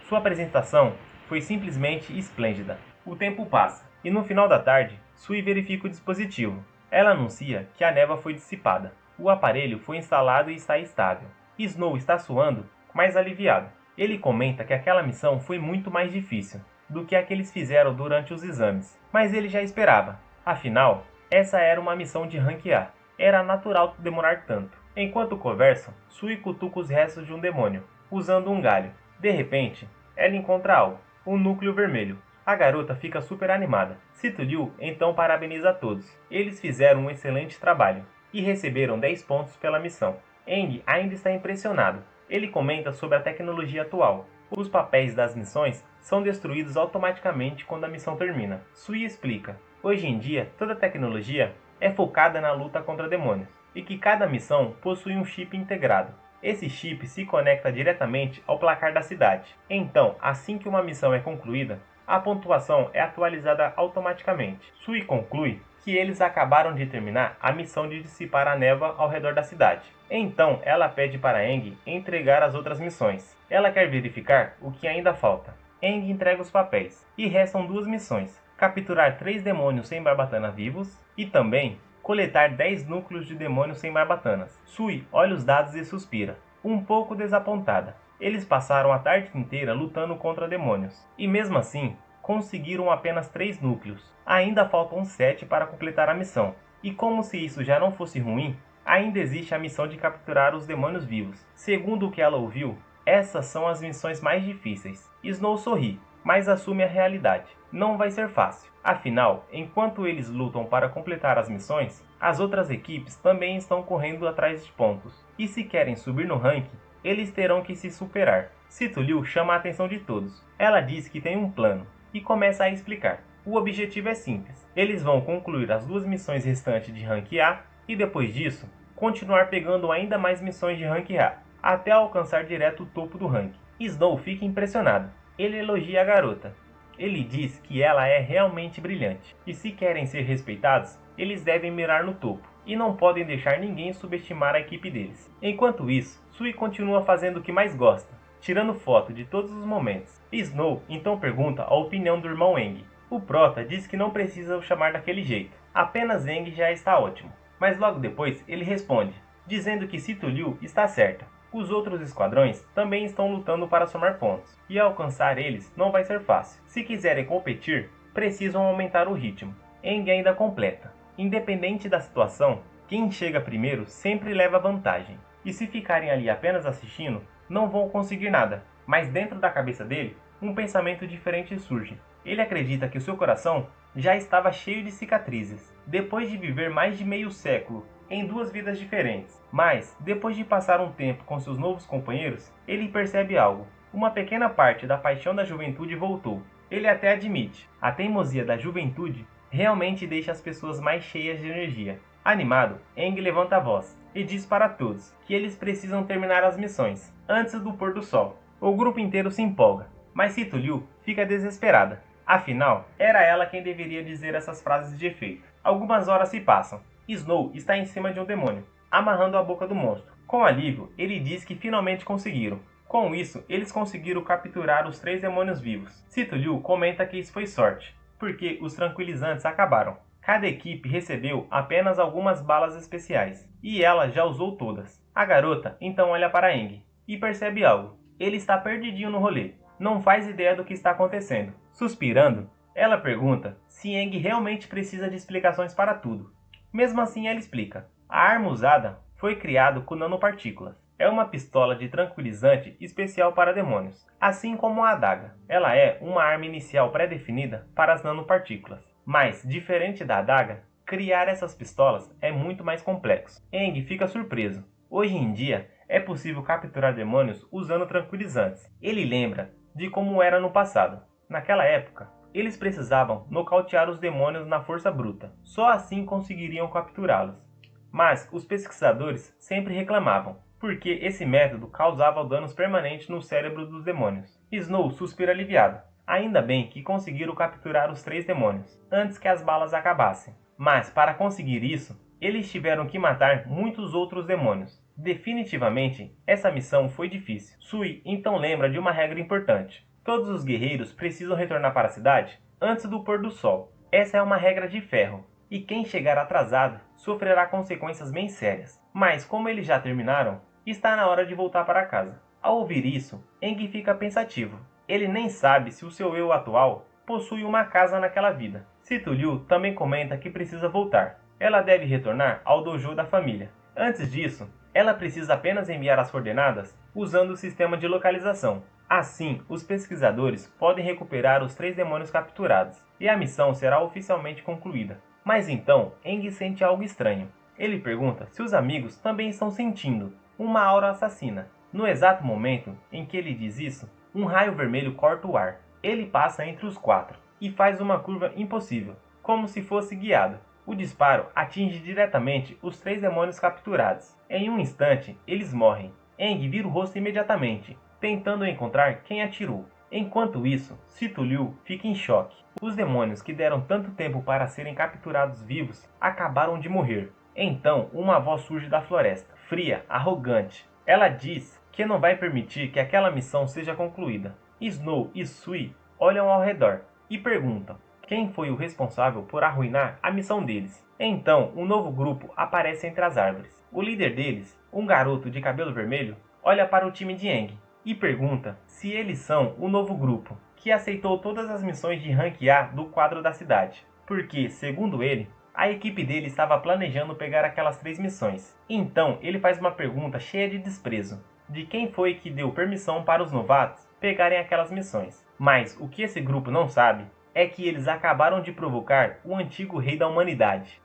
Sua apresentação foi simplesmente esplêndida. O tempo passa, e no final da tarde, Sui verifica o dispositivo. Ela anuncia que a névoa foi dissipada. O aparelho foi instalado e está estável. Snow está suando, mas aliviado. Ele comenta que aquela missão foi muito mais difícil do que a que eles fizeram durante os exames, mas ele já esperava. Afinal, essa era uma missão de rank A. Era natural demorar tanto. Enquanto conversam, Sui cutuca os restos de um demônio, usando um galho. De repente, ela encontra algo, um núcleo vermelho. A garota fica super animada. Sito Liu então parabeniza a todos. Eles fizeram um excelente trabalho e receberam 10 pontos pela missão. Aang ainda está impressionado. Ele comenta sobre a tecnologia atual. Os papéis das missões são destruídos automaticamente quando a missão termina. Sui explica Hoje em dia, toda tecnologia é focada na luta contra demônios, e que cada missão possui um chip integrado. Esse chip se conecta diretamente ao placar da cidade. Então, assim que uma missão é concluída, a pontuação é atualizada automaticamente. Sui conclui que eles acabaram de terminar a missão de dissipar a névoa ao redor da cidade. Então, ela pede para Aang entregar as outras missões. Ela quer verificar o que ainda falta. Aang entrega os papéis, e restam 2 missões: capturar 3 demônios sem barbatana vivos e também coletar 10 núcleos de demônios sem barbatanas. Sui olha os dados e suspira, um pouco desapontada. Eles passaram a tarde inteira lutando contra demônios, e mesmo assim, conseguiram apenas 3 núcleos. Ainda faltam 7 para completar a missão, e como se isso já não fosse ruim, ainda existe a missão de capturar os demônios vivos. Segundo o que ela ouviu, essas são as missões mais difíceis. Snow sorri, mas assume a realidade. Não vai ser fácil. Afinal, enquanto eles lutam para completar as missões, as outras equipes também estão correndo atrás de pontos. E se querem subir no ranking, eles terão que se superar. Sito Liu chama a atenção de todos. Ela diz que tem um plano e começa a explicar. O objetivo é simples. Eles vão concluir as 2 missões restantes de rank A e depois disso, continuar pegando ainda mais missões de rank A, até alcançar direto o topo do ranking. Snow fica impressionado. Ele elogia a garota. Ele diz que ela é realmente brilhante, e se querem ser respeitados, eles devem mirar no topo, e não podem deixar ninguém subestimar a equipe deles. Enquanto isso, Sui continua fazendo o que mais gosta, tirando foto de todos os momentos. Snow então pergunta a opinião do irmão Aang. O prota diz que não precisa o chamar daquele jeito, apenas Aang já está ótimo. Mas logo depois ele responde, dizendo que Sito Liu está certa. Os outros esquadrões também estão lutando para somar pontos, e alcançar eles não vai ser fácil. Se quiserem competir, precisam aumentar o ritmo. Aang ainda completa. Independente da situação, quem chega primeiro sempre leva vantagem. E se ficarem ali apenas assistindo, não vão conseguir nada. Mas dentro da cabeça dele, um pensamento diferente surge. Ele acredita que o seu coração já estava cheio de cicatrizes, depois de viver mais de meio século em 2 vidas diferentes. Mas, depois de passar um tempo com seus novos companheiros, ele percebe algo. Uma pequena parte da paixão da juventude voltou. Ele até admite, a teimosia da juventude realmente deixa as pessoas mais cheias de energia. Animado, Aang levanta a voz e diz para todos que eles precisam terminar as missões antes do pôr do sol. O grupo inteiro se empolga, mas Sito Liu fica desesperada. Afinal, era ela quem deveria dizer essas frases de efeito. Algumas horas se passam. Snow está em cima de um demônio, amarrando a boca do monstro. Com alívio, ele diz que finalmente conseguiram. Com isso, eles conseguiram capturar os 3 demônios vivos. Sito Liu comenta que isso foi sorte, porque os tranquilizantes acabaram. Cada equipe recebeu apenas algumas balas especiais, e ela já usou todas. A garota então olha para Aang e percebe algo. Ele está perdidinho no rolê, não faz ideia do que está acontecendo. Suspirando, ela pergunta se Aang realmente precisa de explicações para tudo. Mesmo assim, ela explica. A arma usada foi criada com nanopartículas. É uma pistola de tranquilizante especial para demônios, assim como a adaga. Ela é uma arma inicial pré-definida para as nanopartículas. Mas, diferente da adaga, criar essas pistolas é muito mais complexo. Aang fica surpreso. Hoje em dia, é possível capturar demônios usando tranquilizantes. Ele lembra de como era no passado. Naquela época, eles precisavam nocautear os demônios na força bruta. Só assim conseguiriam capturá-los. Mas os pesquisadores sempre reclamavam, porque esse método causava danos permanentes no cérebro dos demônios. Snow suspira aliviado. Ainda bem que conseguiram capturar os 3 demônios, antes que as balas acabassem. Mas para conseguir isso, eles tiveram que matar muitos outros demônios. Definitivamente, essa missão foi difícil. Sui então lembra de uma regra importante. Todos os guerreiros precisam retornar para a cidade antes do pôr do sol. Essa é uma regra de ferro, e quem chegar atrasado sofrerá consequências bem sérias. Mas como eles já terminaram, está na hora de voltar para casa. Ao ouvir isso, Aang fica pensativo. Ele nem sabe se o seu eu atual possui uma casa naquela vida. Sito Liu também comenta que precisa voltar. Ela deve retornar ao dojo da família. Antes disso, ela precisa apenas enviar as coordenadas usando o sistema de localização. Assim, os pesquisadores podem recuperar os 3 demônios capturados, e a missão será oficialmente concluída. Mas então, Aang sente algo estranho. Ele pergunta se os amigos também estão sentindo uma aura assassina. No exato momento em que ele diz isso, um raio vermelho corta o ar. Ele passa entre os 4 e faz uma curva impossível. como se fosse guiado. O disparo atinge diretamente os 3 demônios capturados. Em um instante, eles morrem. Aang vira o rosto imediatamente, tentando encontrar quem atirou. Enquanto isso, Sito Liu fica em choque. Os demônios que deram tanto tempo para serem capturados vivos acabaram de morrer. Então, uma voz surge da floresta, fria, arrogante. Ela diz que não vai permitir que aquela missão seja concluída. Snow e Sui olham ao redor e perguntam quem foi o responsável por arruinar a missão deles. Então, um novo grupo aparece entre as árvores. O líder deles, um garoto de cabelo vermelho, olha para o time de Aang e pergunta se eles são o novo grupo, que aceitou todas as missões de Rank A do quadro da cidade. Porque, segundo ele, a equipe dele estava planejando pegar aquelas 3 missões. Então, ele faz uma pergunta cheia de desprezo, de quem foi que deu permissão para os novatos pegarem aquelas missões. Mas o que esse grupo não sabe é que eles acabaram de provocar o antigo rei da humanidade.